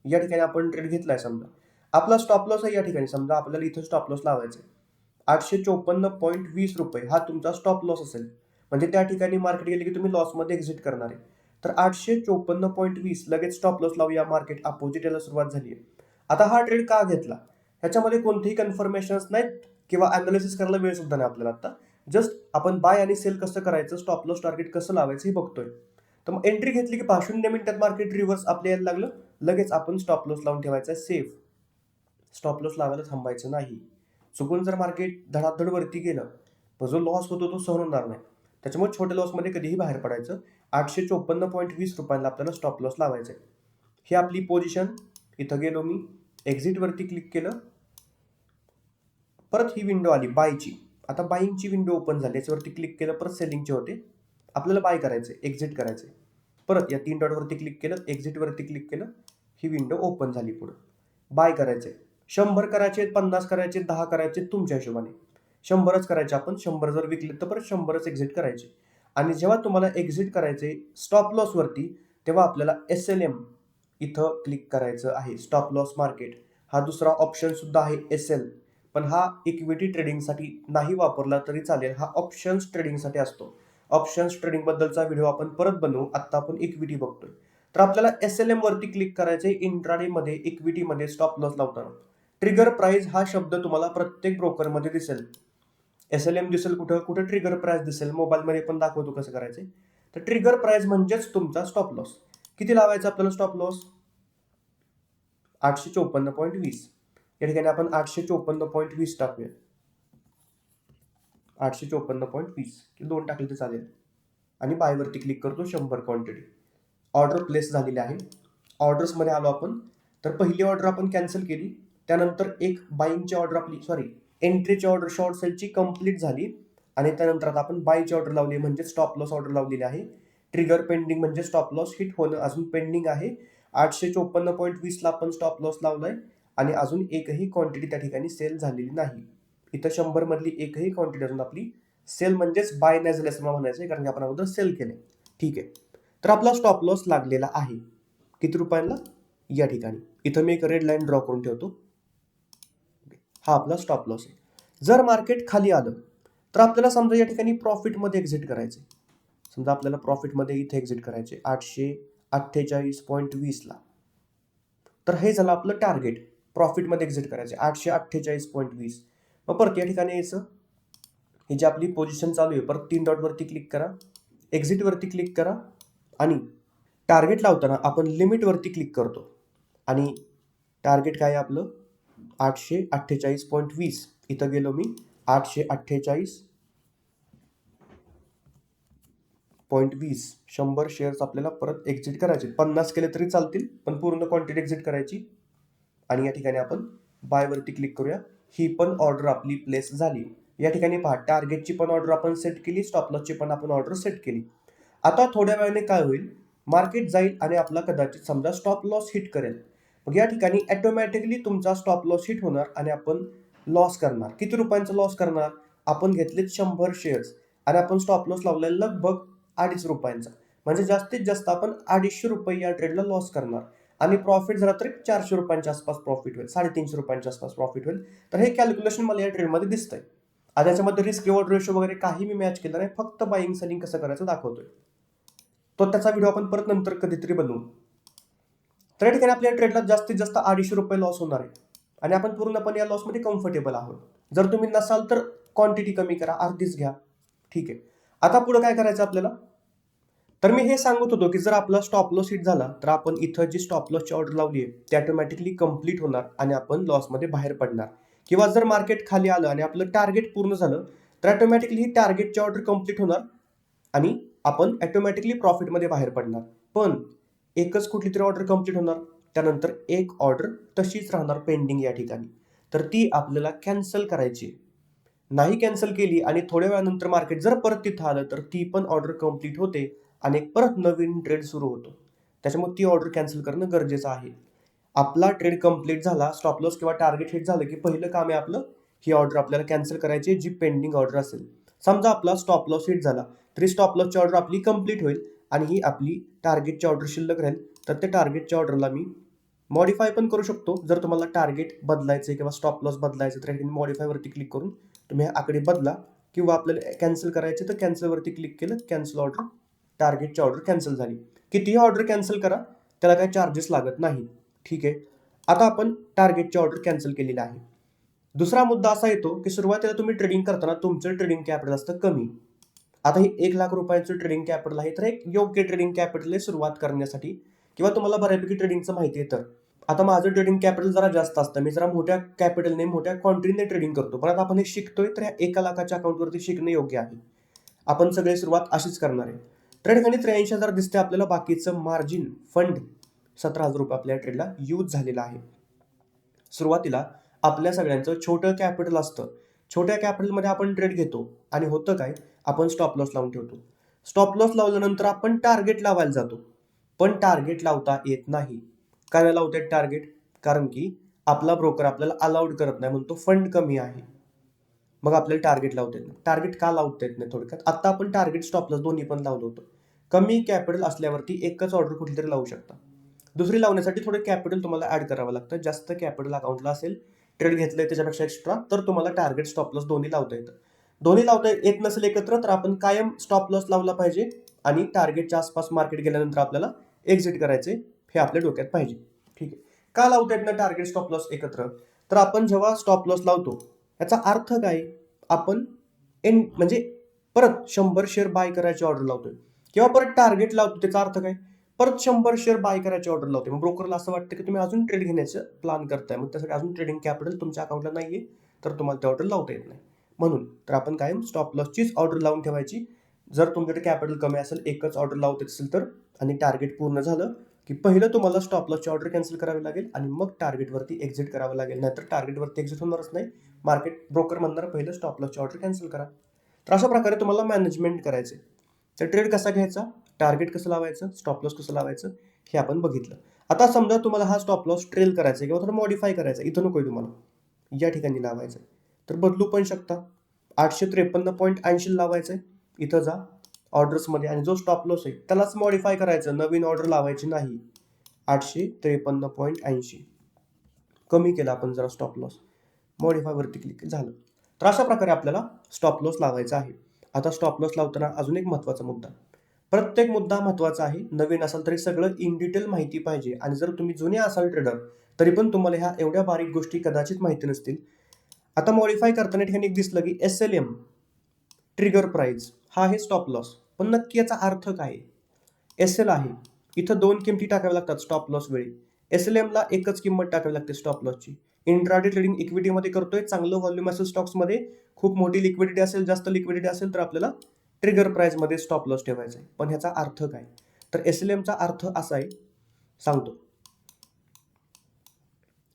या ठिकाणी आपण ट्रेड घेतलाय समजा. आपला स्टॉप लॉस आहे या ठिकाणी समजा आपल्याला इथं स्टॉप लॉस लावायचा आहे. 854.20 रुपये हा तुमचा स्टॉप लॉस असेल. म्हणजे त्या ठिकाणी मार्केट गेले की तुम्ही लॉसमध्ये एक्झिट करणार आहे. तर 854.20 लगेच स्टॉप लॉस लावूया. मार्केट अपोजिट यायला सुरुवात झाली आहे. आता हा ट्रेड का घेतला? ह्याच्यामध्ये कोणतेही कन्फर्मेशन्स नाहीत किंवा अनालिसिस करायला वेळ सुद्धा नाही आपल्याला आता. जस्ट आपण बाय आणि सेल कसं करायचं, स्टॉप लॉस टार्गेट कसं लावायचं हे बघतोय. तर मग एंट्री घेतली की 0 मिनिटात मार्केट रिव्हर्स आपल्या यायला लागलं. लगेच आपण स्टॉप लॉस लावून ठेवायचा सेफ. स्टॉप लॉस लावायला थांबायचं नाही. चुकून जर मार्केट धडाधड वरती गेलं तर जो लॉस होतो तो सहन होणार नाही. त्याच्यामुळे छोट्या लॉसमध्ये कधीही बाहेर पडायचं. 854.20 रुपयाला आपल्याला स्टॉप लॉस लावायचं आहे. ही आपली पोझिशन. इथं गेलो मी, एक्झिट वरती क्लिक केलं. परत ही विंडो आली बायची. आता बाईंगची विंडो ओपन झाली. याच्यावरती क्लिक केलं, परत सेलिंगचे होते. आपल्याला बाय करायचे, एक्झिट करायचे. परत या 3 डॉटवरती क्लिक केलं, एक्झिट वरती क्लिक केलं, ही विंडो ओपन झाली. पुढे बाय करायचे. 100 करायचे, 50 करायचे, 10 करायचे तुमच्या हिशोबाने. 100च करायचे आपण. 100 जर विकले तर परत 100च एक्झिट करायचे. आणि जेव्हा तुम्हाला एक्झिट करायचे स्टॉप लॉस वरती, तेव्हा आपल्याला SLM इथं क्लिक करायचं आहे. स्टॉप लॉस मार्केट हा दुसरा ऑप्शन सुद्धा आहे SL. पण हा इक्विटी ट्रेडिंगसाठी नाही वापरला तरी चालेल. हा ऑप्शन्स ट्रेडिंगसाठी असतो. ऑप्शन्स ट्रेडिंग बद्दलचा व्हिडिओ आपण परत बनवू. आता आपण इक्विटी बघतोय. तर आपल्याला SLM वरती क्लिक करायचे. इंट्राडे मध्ये इक्विटीमध्ये स्टॉप लॉस लावताना ट्रिगर प्राइस हा शब्द तुम्हाला प्रत्येक ब्रोकरमध्ये दिसेल. SLM दिसेल कुठं ट्रिगर प्राइस दिसेल. मोबाईलमध्ये पण दाखवतो कसं करायचं. तर ट्रिगर प्राइस म्हणजेच तुमचा स्टॉप लॉस. किती लावायचा आपल्याला स्टॉप लॉस? 854.20. या ठिकाणी आपण 854.20 टाकूया. 854.20 2 टाकले तर चालेल. आणि बायवरती क्लिक करतो. 100 क्वांटिटी. ऑर्डर प्लेस झालेली आहे. ऑर्डर्समध्ये आलो आपण. तर पहिली ऑर्डर आपण कॅन्सल केली. त्यानंतर एक बाईंगची ऑर्डर आपली एंट्रीची ऑर्डर शॉर्ट सेलची कंप्लीट झाली. आणि त्यानंतर आता आपण बायची ऑर्डर लावली म्हणजे स्टॉप लॉस ऑर्डर लावलेली आहे. ट्रिगर पेंडिंग म्हणजे स्टॉप लॉस हिट होणं अजून पेंडिंग आहे. 854.20 ला आपण स्टॉप लॉस लावलाय आणि अजून एकही क्वांटिटी त्या ठिकाणी सेल झालेली नाही. इथं 100 मधली एकही क्वांटिटी अजून आपली सेल म्हणजेच बाय नाही झाली असं मला म्हणायचं आहे, कारण की आपण अगोदर सेल केले. ठीक आहे. तर आपला स्टॉप लॉस लागलेला आहे किती रुपयांना? या ठिकाणी. इथं मी एक रेड लाईन ड्रॉ करून ठेवतो. हा आपला स्टॉप लॉस आहे. जर मार्केट खाली आलं तर आपल्याला समजा या ठिकाणी प्रॉफिटमध्ये एक्झिट करायचे. समजा आपल्याला प्रॉफिटमध्ये इथे एक्झिट करायचे 848.20 ला. तर हे झालं आपलं टार्गेट. प्रॉफिटमध्ये एक्झिट करायचे 848.20. मग परत या ठिकाणी यायचं. ही जी आपली पोझिशन चालू आहे परत 3 डॉटवरती क्लिक करा, एक्झिटवरती क्लिक करा आणि टार्गेट लावताना आपण लिमिटवरती क्लिक करतो. आणि टार्गेट काय आहे आपलं? 848.20. इथं गेलो मी 848.20. 100 शेअर्स आपल्याला परत एक्झिट करायचे. 50 केले तरी चालतील, पण पूर्ण क्वांटिटी एक्झिट करायची. आणि या ठिकाणी आपण बायवरती क्लिक करूया. ही पण ऑर्डर आपली प्लेस झाली. या ठिकाणी पहा, टार्गेटची पण ऑर्डर आपण सेट केली, स्टॉप लॉसची पण आपण ऑर्डर सेट केली. आता थोड्या वेळाने काय होईल, मार्केट जाईल आणि आपला कदाचित समजा स्टॉप लॉस हिट करेल. मग या ठिकाणी ऑटोमॅटिकली तुमचा स्टॉप लॉस हिट होणार आणि आपण लॉस करणार. किती रुपयांचा लॉस करणार? आपण घेतलेत 100 शेअर्स आणि आपण स्टॉप लॉस लावलेला लगभग 2.5 रुपयांचा. म्हणजे जास्तीत जास्त आपण 250 रुपये या ट्रेडला लॉस करणार. आणि प्रॉफिट झाला तर 400 रुपयांच्या आसपास प्रॉफिट होईल, 350 रुपयांच्या आसपास प्रॉफिट होईल. तर हे कॅल्क्युलेशन मला या ट्रेडमध्ये दिसतंय. आता याच्यामध्ये रिस्क रिवॉर्ड रेशो वगैरे काही मी मॅच केलं नाही, फक्त बाईंग सेलिंग कसं करायचं दाखवतोय. तो त्याचा व्हिडिओ आपण परत नंतर कधीतरी बनवू. तर या ठिकाणी आपल्या ट्रेडला जास्तीत जास्त 250 रुपये लॉस होणार आहे आणि आपण पूर्णपणे या लॉसमध्ये कम्फर्टेबल आहोत. जर तुम्ही नसाल तर क्वांटिटी कमी करा, अर्धीच घ्या. ठीक आहे. आता पुढे काय करायचं आपल्याला? तर मी हे सांगत होतो की जर आपला स्टॉप लॉस हिट झाला तर आपण इथं जी स्टॉप लॉसची ऑर्डर लावली आहे ती ऑटोमॅटिकली कंप्लीट होणार आणि आपण लॉसमध्ये बाहेर पडणार. किंवा जर मार्केट खाली आलं आणि आपलं टार्गेट पूर्ण झालं तर ऑटोमॅटिकली ही टार्गेटची ऑर्डर कंप्लीट होणार आणि आपण ऑटोमॅटिकली प्रॉफिटमध्ये बाहेर पडणार. पण एकच कुठली तरी ऑर्डर कंप्लीट होणार, त्यानंतर एक ऑर्डर तशीच राहणार पेंडिंग या ठिकाणी. तर ती आपल्याला कॅन्सल करायची. नाही कॅन्सल केली आणि थोड्या वेळानंतर मार्केट जर परत तिथं आलं तर ती पण ऑर्डर कंप्लीट होते आणि परत नवीन ट्रेड सुरू होतो. त्याच्यामुळे ती ऑर्डर कॅन्सल करणं गरजेचं आहे. आपला ट्रेड कंप्लीट झाला, स्टॉप लॉस किंवा टार्गेट हिट झालं की पहिलं काम आहे आपलं ही ऑर्डर आपल्याला कॅन्सल करायची जी पेंडिंग ऑर्डर असेल. समजा आपला स्टॉप लॉस हिट झाला तरी स्टॉप लॉसची ऑर्डर आपली कंप्लीट होईल आणि ही आपली टार्गेटची ऑर्डर शिल्लक राहील. तर त्या टार्गेटच्या ऑर्डरला मी मॉडिफाय पण करू शकतो. जर तुम्हाला टार्गेट बदलायचं किंवा स्टॉप लॉस बदलायचं तर मॉडिफायवरती क्लिक करून तुम्ही आकडे बदला किंवा आपल्याला कॅन्सल करायचे तर कॅन्सलवरती क्लिक केलं, कॅन्सल ऑर्डर, टार्गेटची ऑर्डर कॅन्सल झाली. कितीही ऑर्डर कॅन्सल करा, त्याला काही चार्जेस लागत नाही. ठीक आहे. आता आपण टार्गेटची ऑर्डर कॅन्सल केलेली आहे. दुसरा मुद्दा असा येतो की सुरुवातीला तुम्ही ट्रेडिंग करताना तुमचं ट्रेडिंग कॅपिटल असतं कमी. आता हे 1 लाख रुपयाचं ट्रेडिंग कॅपिटल आहे, तर एक योग्य ट्रेडिंग कॅपिटल आहे सुरुवात करण्यासाठी किंवा तुम्हाला बऱ्यापैकी ट्रेडिंगचं माहिती आहे तर. आता माझं ट्रेडिंग कॅपिटल जरा जास्त असतं, मी जरा मोठ्या कॅपिटलने मोठ्या क्वांटिटीने ट्रेडिंग करतो. पण आता आपण हे शिकतोय तर ह्या 1 लाखाच्या अकाउंटवरती शिकणं योग्य आहे. आपण सगळे सुरुवात अशीच करणार आहे. ट्रेड ठिकाणी 83,000 दिसते आपल्याला. बाकीचं मार्जिन फंड 17,000 रुपये आपल्या ट्रेडला यूज झालेला आहे. सुरुवातीला आपल्या सगळ्यांचं छोटं कॅपिटल असतं. छोट्या कॅपिटलमध्ये आपण ट्रेड घेतो आणि होतं काय, आपण स्टॉप लॉस लावून ठेवतो. स्टॉप लॉस लावल्यानंतर आपण टार्गेट लावायला जातो, पण टार्गेट लावता येत नाही. काय नाही लावता येत टार्गेट? कारण की आपला ब्रोकर आपल्याला अलाउड करत नाही, म्हणतो फंड कमी आहे. मग आपल्याला टार्गेट लावता येत नाही. टार्गेट का लावता येत नाही थोडक्यात? आता आपण टार्गेट स्टॉप लॉस दोन्ही पण लावलं होतं. कमी कॅपिटल असल्यावरती एकच ऑर्डर कुठली तरी लावू शकता. दुसरी लावण्यासाठी थोडं कॅपिटल तुम्हाला ऍड करावं लागतं. जास्त कॅपिटल अकाउंटला असेल, ट्रेड घेतलंय त्याच्यापेक्षा एक्स्ट्रा, तर तुम्हाला टार्गेट स्टॉप लॉस दोन्ही लावता येतं. दोन्ही लावता येत नसेल एकत्र तर आपण कायम स्टॉप लॉस लावला पाहिजे आणि टार्गेटच्या आसपास मार्केट गेल्यानंतर आपल्याला एक्झिट करायचे हे आपल्या डोक्यात पाहिजे. ठीक आहे. का लावता येत ना टार्गेट स्टॉप लॉस एकत्र? तर आपण जेव्हा स्टॉप लॉस लावतो याचा अर्थ काय, आपण म्हणजे परत 100 शेअर बाय करायची ऑर्डर लावतोय किंवा परत टार्गेट लावतो, त्याचा अर्थ काय, परत 100 शेअर बाय करायची ऑर्डर लावते. मग ब्रोकरला असं वाटतं की तुम्ही अजून ट्रेड घेण्याचं प्लॅन करताय, मग त्यासाठी अजून ट्रेडिंग कॅपिटल तुमच्या अकाउंटला नाहीये, तर तुम्हाला ते ऑर्डर लावता येत नाही. म्हणून तर आपण कायम स्टॉप लॉसचीच ऑर्डर लावून ठेवायची. जर तुमच्याकडे कॅपिटल कमी असेल, एकच ऑर्डर लावत असेल तर, आणि टार्गेट पूर्ण झालं की पहिलं तुम्हाला स्टॉप लॉसची ऑर्डर कॅन्सल करावी लागेल आणि मग टार्गेटवरती एक्झिट करावं लागेल. नाहीतर टार्गेटवरती एक्झिट होणारच नाही. मार्केट ब्रोकर म्हणणार पहिलं स्टॉप लॉसची ऑर्डर कॅन्सल करा. तर अशा प्रकारे तुम्हाला मॅनेजमेंट करायचे. तर ट्रेड कसा घ्यायचा, टार्गेट कसं लावायचं, स्टॉप लॉस कसं लावायचं हे आपण बघितलं. आता समजा तुम्हाला हा स्टॉप लॉस ट्रेल करायचा आहे किंवा थोडं मॉडिफाय करायचं आहे, इथं नको आहे तुम्हाला, या ठिकाणी लावायचं आहे, तर बदलू पण शकता. 853.80 लावायचं आहे, इथं जा ऑर्डर्समध्ये आणि जो स्टॉप लॉस आहे त्यालाच मॉडिफाय करायचं, नवीन ऑर्डर लावायची नाही. 853.80 कमी केला आपण जरा स्टॉप लॉस, मॉडिफायवरती क्लिक झालं. तर अशा प्रकारे आपल्याला स्टॉप लॉस लावायचा आहे. आता स्टॉप लॉस लावताना अजून एक महत्त्वाचा मुद्दा, प्रत्येक मुद्दा महत्त्वाचा आहे. नवीन असाल तरी सगळं इन डिटेल माहिती पाहिजे आणि जर तुम्ही जुने असाल ट्रेडर तरी पण तुम्हाला ह्या एवढ्या बारीक गोष्टी कदाचित माहिती नसतील. आता मॉडिफाय करताना ठिकाणी एक दिसलं की SLM ट्रिगर प्राइस हा आहे स्टॉप लॉस, पण नक्की याचा अर्थ काय? SL आहे, इथं 2 किमती टाकाव्या लागतात स्टॉप लॉस वेळी. SLM ला एकच किंमत टाकावी लागते स्टॉप लॉसची. इंट्राडे ट्रेडिंग इक्विटीमध्ये करतोय, चांगलं व्हॉल्यूम असेल स्टॉक्समध्ये, खूप मोठी लिक्विडिटी असेल, जास्त लिक्विडिटी असेल तर आपल्याला ट्रिगर प्राइसमध्ये स्टॉप लॉस ठेवायचा आहे. पण ह्याचा अर्थ काय? तर SLMचा अर्थ असा आहे, सांगतो.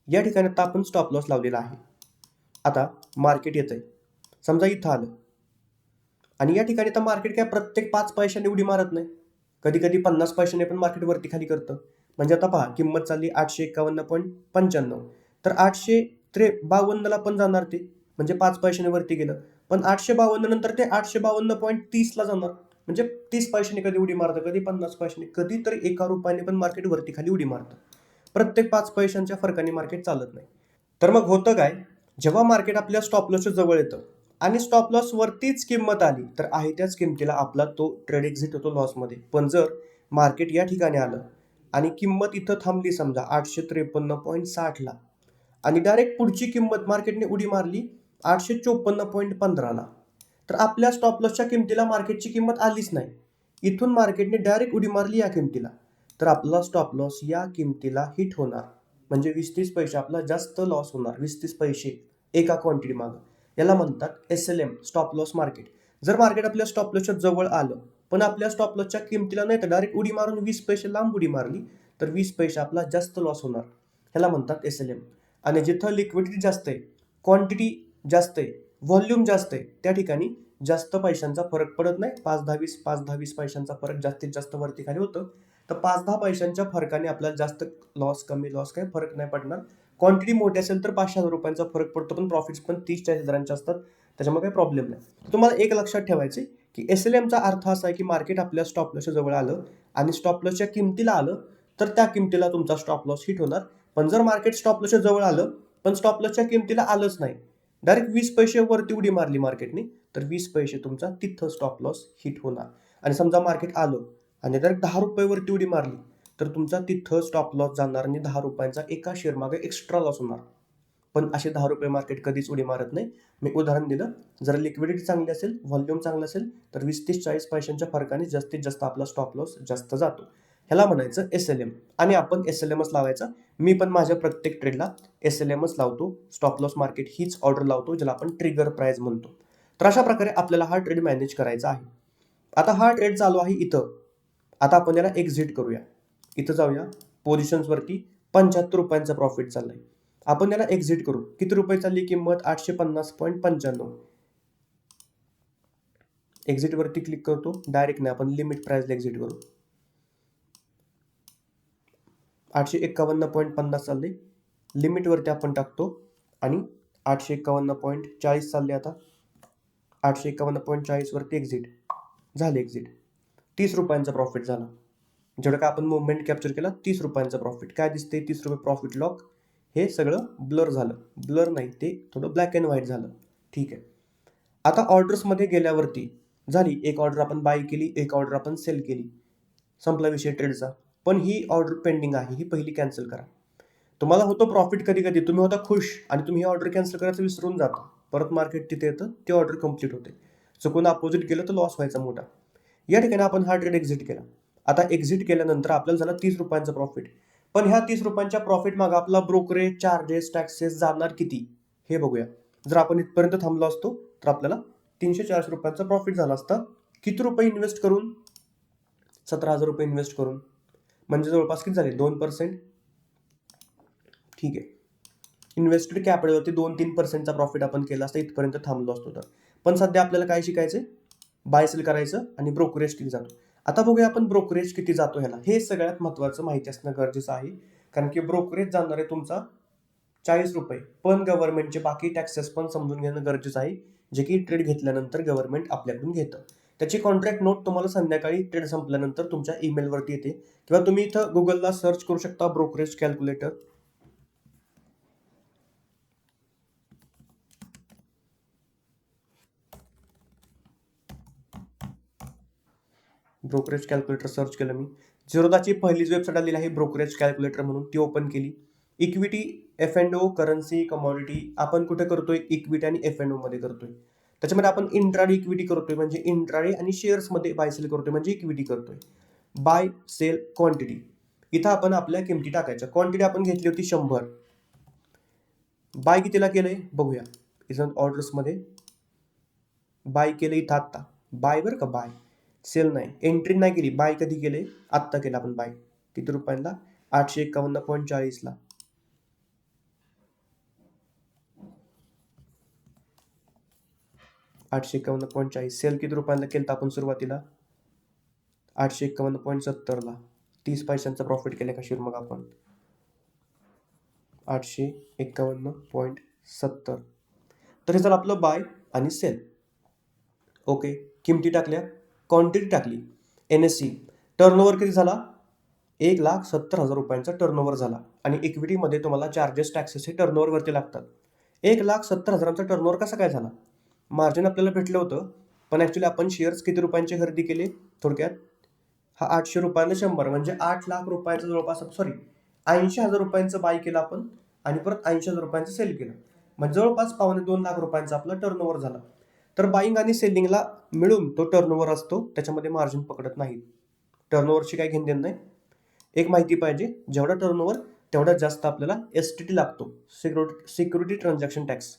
या ठिकाणी आता आपण स्टॉप लॉस लावलेला आहे. आता मार्केट येतंय, समजा इथं आलं आणि या ठिकाणी तर मार्केट काय प्रत्येक 5 पैशाने उडी मारत नाही, कधी कधी 50 पैशाने पण मार्केट वरती खाली करतं. म्हणजे आता पहा, किंमत चालली 851.95, तर 852ला पण जाणार ते, म्हणजे 5 पैशाने वरती गेलं. पण 852 नंतर ते 852.30 ला जाणार, म्हणजे 30 पैशाने कधी उडी मारतं, कधी 50 पैशाने, कधीतरी 1 रुपयाने पण मार्केट वरती खाली उडी मारतं. प्रत्येक 5 पैशांच्या फरकाने मार्केट चालत नाही. तर मग होतं काय, जेव्हा मार्केट आपल्या स्टॉप लॉसच्या जवळ येतं आणि स्टॉप लॉस वरतीच किंमत आली तर आहे त्याच किमतीला आपला तो ट्रेड एक्झिट होतो लॉसमध्ये. पण जर मार्केट या ठिकाणी आलं आणि किंमत इथं थांबली समजा 853.60 आणि डायरेक्ट पुढची किंमत मार्केटने उडी मारली 854.15 तर आपल्या स्टॉप लॉसच्या किमतीला मार्केटची किंमत आलीच नाही. इथून मार्केटने डायरेक्ट उडी मारली या किमतीला, तर आपला स्टॉप लॉस या किमतीला हिट होणार, म्हणजे 20-30 पैसे आपला जास्त लॉस होणार, 20-30 पैसे एका क्वांटिटी मागं. याला म्हणतात SLM स्टॉप लॉस मार्केट. जर मार्केट आपल्या स्टॉप लॉसच्या जवळ आलं पण आपल्या स्टॉप लॉसच्या किमतीला नाही तर डायरेक्ट उडी मारून 20 पैसे लांब उडी मारली तर 20 पैसे आपला जास्त लॉस होणार, ह्याला म्हणतात SLM. आणि जिथं लिक्विडिटी जास्त आहे, क्वांटिटी जास्त आहे, व्हॉल्यूम जास्त आहे, त्या ठिकाणी जास्त पैशांचा फरक पडत नाही. 5-10-20 पैशांचा फरक जास्तीत जास्त वरती खाली होतं, तर 5-10 पैशांच्या फरकाने आपल्याला जास्त लॉस कमी लॉस काही फरक नाही पडणार. क्वांटिटी मोठी असेल तर 500,000 रुपयांचा फरक पडतो, पण प्रॉफिट्स पण 30-40 हजारांचे असतात, त्याच्यामुळे काही प्रॉब्लेम नाही. तुम्हाला एक लक्षात ठेवायचे की SLMचा अर्थ असा आहे की मार्केट आपल्या स्टॉप लॉसच्या जवळ आलं आणि स्टॉप लॉसच्या किमतीला आलं तर त्या किमतीला तुमचा स्टॉप लॉस हिट होणार. पण जर मार्केट स्टॉप लॉसच्या जवळ आलं पण स्टॉप लॉसच्या किमतीला आलंच नाही, डायरेक्ट 20 पैसे वरती उडी मारली मार्केटने, तर 20 पैसे तुमचा तिथं स्टॉप लॉस हिट होणार. आणि समजा मार्केट आलं आणि डायरेक्ट 10 रुपये वरती उडी मारली तर तुमचा तिथं स्टॉप लॉस जाणार आणि 10 रुपयांचा एका शेअर मागे एक्स्ट्रा लॉस होणार. पण असे 10 रुपये मार्केट कधीच उडी मारत नाही. मी उदाहरण दिलं, जर लिक्विडिटी चांगली असेल, व्हॉल्यूम चांगलं असेल तर 20-30-40 पैशांच्या फरकाने जास्तीत जास्त आपला स्टॉप लॉस जास्त जातो. ह्याला म्हणायचं SLM आणि आपण SLMच लावायचा. मी पण माझ्या प्रत्येक ट्रेडला SLMच लावतो. स्टॉप लॉस मार्केट हीच ऑर्डर लावतो ज्याला आपण ट्रिगर प्राइस म्हणतो. तर अशा प्रकारे आपल्याला हा ट्रेड मॅनेज करायचा आहे. आता हा ट्रेड चालू आहे इथं, आता आपण याला एक्झिट करूया. इथं जाऊया पोझिशन्सवरती, 75 रुपयांचा प्रॉफिट चाललाय, आपण याला एक्झिट करू. किती रुपये चालली किंमत? 850.95. एक्झिट वरती क्लिक करतो, डायरेक्ट नाही आपण लिमिट प्राइसला एक्झिट करू. 851.50 चालले, लिमिट वरती आपण टाकतो आणि 851.40 चालले. आता 851.40 वरती एक्झिट झाले. एक्झिट 30 रुपयांचा प्रॉफिट झाला. जेवढं काय आपण मुवमेंट कॅप्चर केला 30 रुपयांचा प्रॉफिट. काय दिसते 30 रुपये प्रॉफिट लॉक, हे सगळं ब्लर झालं, ब्लर नाही ते थोडं ब्लॅक अँड व्हाईट झालं. ठीक आहे. आता ऑर्डर्समध्ये गेल्यावरती झाली, एक ऑर्डर आपण बाय केली, एक ऑर्डर आपण सेल केली, संपला विषय ट्रेडचा. पण ही ऑर्डर पेंडिंग आहे, ही पहिली कॅन्सल करा. तुम्हाला होतो प्रॉफिट कधी कधी, तुम्ही होता खुश आणि तुम्ही ही ऑर्डर कॅन्सल करायचं विसरून जाता, परत मार्केट तिथे येतं, ती ऑर्डर कंप्लीट होते. चुकून अपोजिट गेलं तर लॉस व्हायचा मोठा. या ठिकाणी आपण हा ट्रेड एक्झिट केला. आता एक्झिट केल्यानंतर आपल्याला झाला 30 रुपयांचा प्रॉफिट. पण ह्या 30 रुपयांच्या प्रॉफिट मागे आपला ब्रोकरेज चार्जेस टॅक्सेस जाणार किती हे बघूया. जर आपण इथपर्यंत थांबलो असतो तर आपल्याला 340 रुपयांचा प्रॉफिट झाला असता. किती रुपये इन्व्हेस्ट करून? 17,000 रुपये इन्व्हेस्ट करून, म्हणजे जवळपास किती झाले? 2%. ठीक आहे, इन्व्हेस्टेड कॅपिटलवरती 2-3%चा प्रॉफिट आपण केला असता इथपर्यंत थांबलो असतो तर. पण सध्या आपल्याला काय शिकायचं? बाय सेल करायचं आणि ब्रोकरेज किती जातो. आता बघूया आपण ब्रोकरेज किती जातो ह्याला. हे सगळ्यात महत्त्वाचं माहिती असणं गरजेचं आहे. कारण की ब्रोकरेज जाणार आहे तुमचा ₹40, पण गव्हर्नमेंटचे बाकी टॅक्सेस पण समजून घेणं गरजेचं आहे, जे की ट्रेड घेतल्यानंतर गव्हर्नमेंट आपल्याकडून घेतं. त्याची कॉन्ट्रॅक्ट नोट तुम्हाला संध्याकाळी ट्रेड संपल्यानंतर तुमच्या ईमेलवरती येते, किंवा तुम्ही इथं गुगलला सर्च करू शकता brokerage calculator. Brokerage calculator search केलं मी. झिरोदाची पहिलीच वेबसाईट आलेली आहे ब्रोकरेज कॅल्क्युलेटर म्हणून, ती ओपन केली. इक्विटी, F&O, करन्सी, कमॉडिटी आपण कुठे करतोय? इक्विटी आणि F&O मध्ये करतोय. त्याच्यामध्ये आपण इंट्राडे इक्विटी करतोय म्हणजे इंट्राडे, आणि शेअर्समध्ये बाय सेल करतोय म्हणजे इक्विटी करतोय. बाय सेल क्वांटिटी, इथं आपण आपल्या किमती टाकायच्या. क्वांटिटी आपण घेतली होती 100. बाय कितीला केलंय बघूया. इथं ऑर्डर्समध्ये बाय केलं इथं आत्ता. बाय बरं का, बाय, सेल नाही, एंट्री नाही केली. बाय कधी केले? आत्ता केलं आपण बाय. किती रुपयांना? 851.40 851.40. सेल किती रुपयांना केलं आपण सुरुवातीला? 851.70 30 पैशांचा प्रॉफिट केला का मग आपण? 851.70. तर हे झालं आपलं बाय आणि सेल. ओके, किमती टाकल्या, क्वांटिटी टाकली. NSE टर्नओव्हर किती झाला? 1,70,000 रुपयांचा टर्नओव्हर झाला. आणि इक्विटीमध्ये तुम्हाला चार्जेस, टॅक्सेस हे टर्नओव्हरवरती लागतात. 1,70,000चा टर्नओव्हर कसा काय झाला? मार्जिन आपल्याला भेटलं होतं, पण ॲक्च्युली आपण शेअर्स किती रुपयांचे खरेदी केले? थोडक्यात हा 800 रुपयांना 100 म्हणजे 8 लाख रुपयांचं जवळपास, सॉरी 80,000 रुपयांचं बाय केलं आपण, आणि परत 80,000 रुपयांचं सेल केलं, म्हणजे जवळपास 2.25 लाख रुपयांचा आपला टर्नओव्हर झाला. तर बाईंग आणि सेलिंगला मिळून तो टर्नओव्हर असतो, त्याच्यामध्ये मार्जिन पकडत नाही. टर्नओव्हरची काही घेणदेण नाही. एक माहिती पाहिजे, जेवढा टर्नओव्हर तेवढा जास्त आपल्याला STT लागतो, सिक्युरिटी ट्रान्झॅक्शन टॅक्स.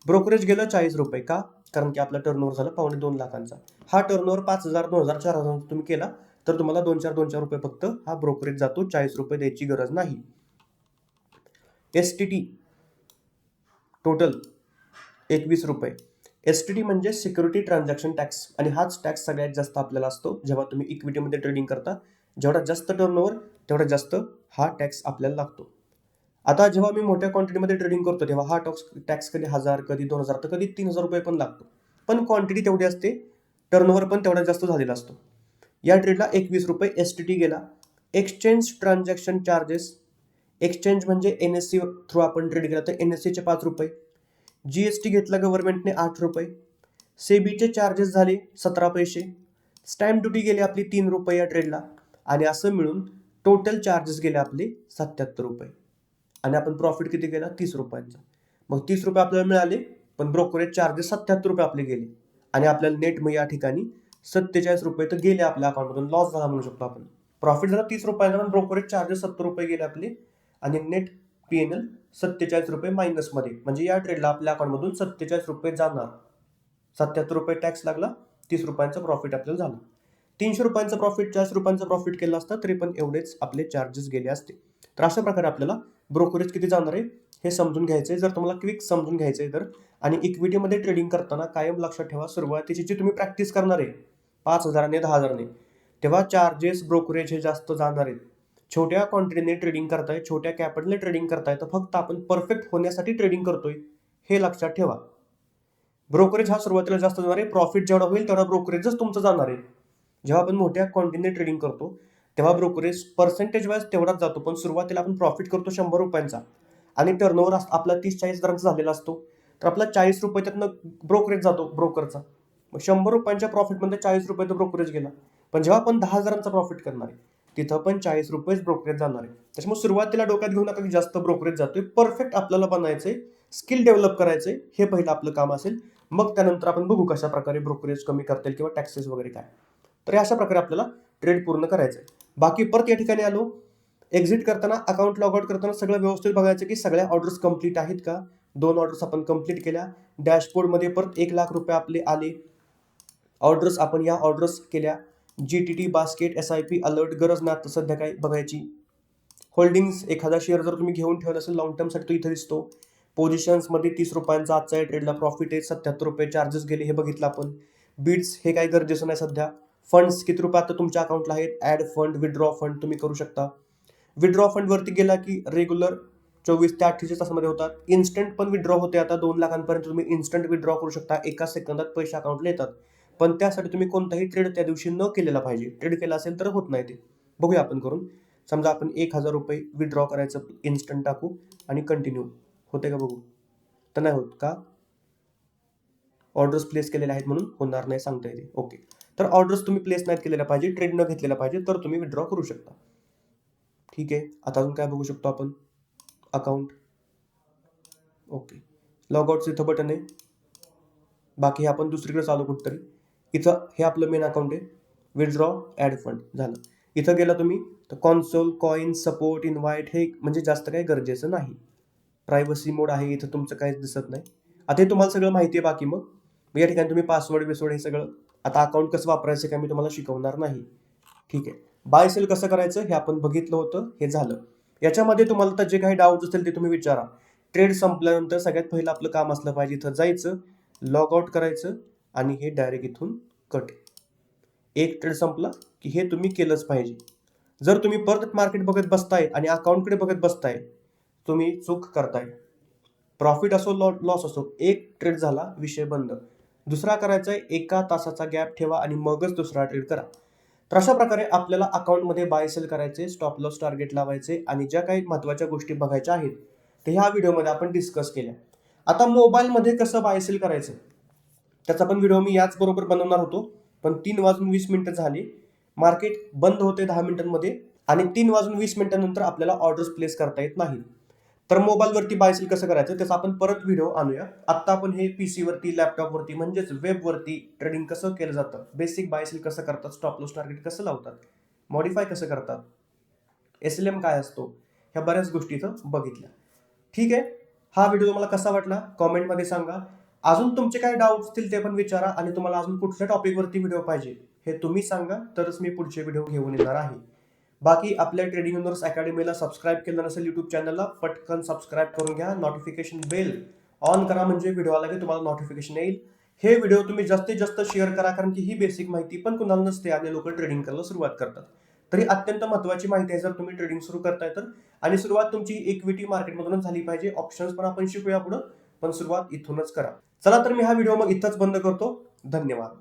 ब्रोकरेज गेलं ₹40 का? कारण की आपला टर्नओव्हर झाला 2.25 लाखांचा. हा टर्नओव्हर 5,000, 2,000, 4,000 तुम्ही केला तर तुम्हाला 2-4 रुपये फक्त हा ब्रोकरेज जातो. ₹40 द्यायची गरज नाही. STT total ₹21. STT म्हणजे सिक्युरिटी ट्रान्झॅक्शन टॅक्स, आणि हाच टॅक्स सगळ्यात जास्त आपल्याला असतो जेव्हा तुम्ही इक्विटीमध्ये ट्रेडिंग करता. जेवढा जास्त टर्नओव्हर तेवढा जास्त हा टॅक्स आपल्याला लागतो. आता जेव्हा मी मोठ्या क्वांटिटीमध्ये ट्रेडिंग करतो तेव्हा हा टॅक्स कधी 1,000, कधी 2,000, तर कधी 3,000 रुपये पण लागतो. पण क्वांटिटी तेवढी असते, टर्नओव्हर पण तेवढा जास्त झालेला असतो. या ट्रेडला ₹21 STT गेला. एक्सचेंज ट्रान्झॅक्शन चार्जेस, एक्सचेंज म्हणजे NSE थ्रू आपण ट्रेड केला तर NSEचे ₹5. GST घेतला गव्हर्नमेंटने ₹8. सेबीचे चार्जेस झाले 17 पैसे. स्टॅम्प ड्युटी गेली आपली ₹3 या ट्रेडला, आणि असं मिळून टोटल चार्जेस गेले आपले ₹77. आणि आपण प्रॉफिट किती केला? ₹30. मग ₹30 आपल्याला मिळाले, पण ब्रोकरेज चार्जेस ₹77 आपले गेले, आणि आपल्याला नेट मग या ठिकाणी ₹47 तर गेले आपल्या अकाउंटमधून. लॉस झाला म्हणू शकतो आपण. प्रॉफिट झाला ₹30, पण ब्रोकरेज चार्जेस ₹70 गेले आपले, आणि नेट PNL ₹47 मायनसमध्ये. म्हणजे या ट्रेडला आपल्या अकाउंटमधून ₹47 जाणार. ₹77 टॅक्स लागला, ₹30 प्रॉफिट आपल्याला झाला. ₹300 प्रॉफिट, ₹40 प्रॉफिट केलं असतं तरी पण एवढेच आपले चार्जेस गेले असते. तर अशा प्रकारे आपल्याला ब्रोकरेज किती जाणार आहे हे समजून घ्यायचं आहे, जर तुम्हाला क्विक समजून घ्यायचं आहे तर. आणि इक्विटीमध्ये ट्रेडिंग करताना कायम लक्षात ठेवा, सुरुवातीची जी तुम्ही प्रॅक्टिस करणार आहे 5,000ने 10,000ने, तेव्हा चार्जेस, ब्रोकरेज हे जास्त जाणार आहेत. छोट्या क्वांटिटीने ट्रेडिंग करताय, छोट्या कॅपिटलने ट्रेडिंग करताय, तर फक्त आपण परफेक्ट होण्यासाठी ट्रेडिंग करतोय हे लक्षात ठेवा. ब्रोकरेज हा सुरुवातीला जास्त जाणार आहे, प्रॉफिट जेवढा होईल तेवढा ब्रोकरेजच तुमचं जाणार आहे. जेव्हा आपण मोठ्या क्वांटिटीने ट्रेडिंग करतो तेव्हा ब्रोकरेज पर्सेंटेज वाईज तेवढाच जातो, पण सुरुवातीला आपण प्रॉफिट करतो ₹100 आणि टर्नओव्हर आपला 30-40 हजारांचा झालेला असतो, तर आपला ₹40 त्यातनं ब्रोकरेज जातो ब्रोकरचा. मग ₹100 प्रॉफिटमध्ये ₹40 तर ब्रोकरेज गेला. पण जेव्हा आपण 10,000चा प्रॉफिट करणार आहे तिथं पण ₹40 ब्रोकरेज जाणार आहे. त्याच्यामुळे सुरुवातीला डोक्यात घेऊ नका की जास्त ब्रोकरेज जातोय. परफेक्ट आपल्याला बनायचंय, स्किल डेव्हलप करायचंय, हे पहिलं आपलं काम असेल. मग त्यानंतर आपण बघू कशा प्रकारे ब्रोकरेज कमी करता येईल किंवा टॅक्सेस वगैरे काय. तर अशा प्रकारे आपल्याला ट्रेड पूर्ण करायचं आहे. बाकी परत या ठिकाणी आलो, एक्झिट करताना, अकाउंट लॉग आउट करताना सगळं व्यवस्थित बघायचं की सगळ्या ऑर्डर्स कंप्लीट आहेत का. 2 ऑर्डर्स आपण कंप्लीट केल्या. डॅशबोर्डमध्ये परत ₹1,00,000 आपले आले. ऑर्डर्स आपण या ऑर्डर्स केल्या. GTT, बास्केट, SIP, अलर्ट गरज नाही आता सध्या काय बघायची. होल्डिंग्स, एखादा शेअर जर तुम्ही घेऊन ठेवला असेल लॉंग टर्मसाठी तो इथे दिसतो. पोझिशन्समध्ये ₹30 आजचा या ट्रेडला प्रॉफिट आहे, ₹77 चार्जेस गेले हे बघितलं आपण. बीड्स हे काही गरजेचं नाही सध्या. फंड्स किती रुपये आता तुमच्या अकाउंटला आहेत, ॲड फंड, विड्रॉ फंड तुम्ही करू शकता. विड्रॉ फंडवरती गेला की रेग्युलर 24 ते 48 तासामध्ये होतात. इन्स्टंट पण विड्रॉ होते. आता 2 लाखांपर्यंत तुम्ही इन्स्टंट विड्रॉ करू शकता. एका सेकंदात पैसे अकाउंटला येतात. पण त्यासाठी तुम्ही कोणताही ट्रेड त्या दिवशी न केलेला पाहिजे. ट्रेड केला असेल तर होत नाही ते. बघूया आपण करून. समजा आपण ₹1000 विड्रॉ करायचं, इन्स्टंट टाकू आणि कंटिन्यू. होते का बघू? तर नाही होत का? ऑर्डर्स प्लेस केलेल्या आहेत म्हणून होणार नाही सांगता येते. ओके. तर ऑर्डर्स तुम्ही प्लेस नाही केलेल्या पाहिजे, ट्रेड न घेतलेला पाहिजे, तर तुम्ही विड्रॉ करू शकता. ठीक आहे. आता अजून काय बघू शकतो आपण? अकाउंट. ओके. लॉगआउटचं इथं बटन आहे. बाकी हे आपण दुसरीकडे चालू कुठतरी. इथं हे आपलं मेन अकाउंट आहे. विड्रॉ, ॲड फंड झालं. इथं गेला तुम्ही तर कॉन्सोल, कॉइन, सपोर्ट, इन्व्हाइट हे म्हणजे जास्त काही गरजेचं नाही. प्रायव्हसी मोड आहे, इथं तुमचं काहीच दिसत नाही. आता हे तुम्हाला सगळं माहिती आहे. बाकी मग या ठिकाणी तुम्ही पासवर्ड बिसवर्ड हे सगळं, आता अकाउंट कसं वापरायचं काय मी तुम्हाला शिकवणार नाही. ठीक आहे. बाय सेल कसं करायचं हे आपण बघितलं होतं, हे झालं. याच्यामध्ये तुम्हाला तर जे काही डाऊट असतील ते तुम्ही विचारा. ट्रेड संपल्यानंतर सगळ्यात पहिलं आपलं काम असलं पाहिजे इथं जायचं, लॉग आउट करायचं आणि हे डायरेक्ट इथून कट. एक ट्रेड संपला की हे तुम्ही केलंच पाहिजे. जर तुम्ही परत मार्केट बघत बसताय आणि अकाउंटकडे बघत बसताय, तुम्ही चूक करताय. प्रॉफिट असो लॉस असो, एक ट्रेड झाला विषय बंद. दुसरा करायचा आहे, 1 तासाचा गॅप ठेवा आणि मगच दुसरा ट्रेड करा. तर अशा प्रकारे आपल्याला अकाउंटमध्ये बाय सेल करायचे, स्टॉप लॉस टार्गेट लावायचे आणि ज्या काही महत्त्वाच्या गोष्टी बघायच्या आहेत ते ह्या व्हिडिओमध्ये आपण डिस्कस केल्या. आता मोबाईलमध्ये कसं बाय सेल करायचं त्याचा पण व्हिडिओ मी याच बरोबर बनवणार होतो, पण 3:20 झाले. मार्केट बंद होते 10 मिनिटांमध्ये आणि 3:20 नंतर आपल्याला ऑर्डर्स प्लेस करता येत नाही. तर मोबाईलवरती बाय सेल कसं करायचं त्याचा आपण परत व्हिडिओ आणूया. आत्ता आपण हे पीसीवरती, लॅपटॉपवरती म्हणजेच वेबवरती ट्रेडिंग कसं केलं जातं, बेसिक बाय सेल कसं करतात, स्टॉप लॉस टार्गेट कसं लावतात, मॉडिफाय कसं करतात, SLM काय असतो, ह्या बऱ्याच गोष्टी इथं बघितल्या. ठीक आहे. हा व्हिडिओ तुम्हाला कसा वाटला कॉमेंटमध्ये सांगा. अजून तुमचे काय डाऊट असतील ते पण विचारा आणि तुम्हाला अजून कुठल्या टॉपिकवरती व्हिडिओ पाहिजे हे तुम्ही सांगा, तरच मी पुढचे व्हिडिओ घेऊन येणार आहे. बाकी आपल्या ट्रेडिंग युनिव्हर्स अकॅडमीला सबस्क्राईब केलं नसेल यूट्यूब चॅनलला, पटकन सबस्क्राईब करून घ्या. नोटिफिकेशन बेल ऑन करा म्हणजे व्हिडिओ आला की तुम्हाला नोटिफिकेशन येईल. हे व्हिडिओ तुम्ही जास्तीत जास्त शेअर करा, कारण की ही बेसिक माहिती पण कुणाला नसते आणि लोक ट्रेडिंग करायला सुरुवात करतात. तरी अत्यंत महत्त्वाची माहिती आहे जर तुम्ही ट्रेडिंग सुरू करताय तर. आणि सुरुवात तुमची इक्विटी मार्केटमधूनच झाली पाहिजे. ऑप्शन्स पण आपण शिकूया पुढं, पण सुरुवात इथूनच करा. चला तर मी हा व्हिडिओ मग इथंच बंद करतो. धन्यवाद.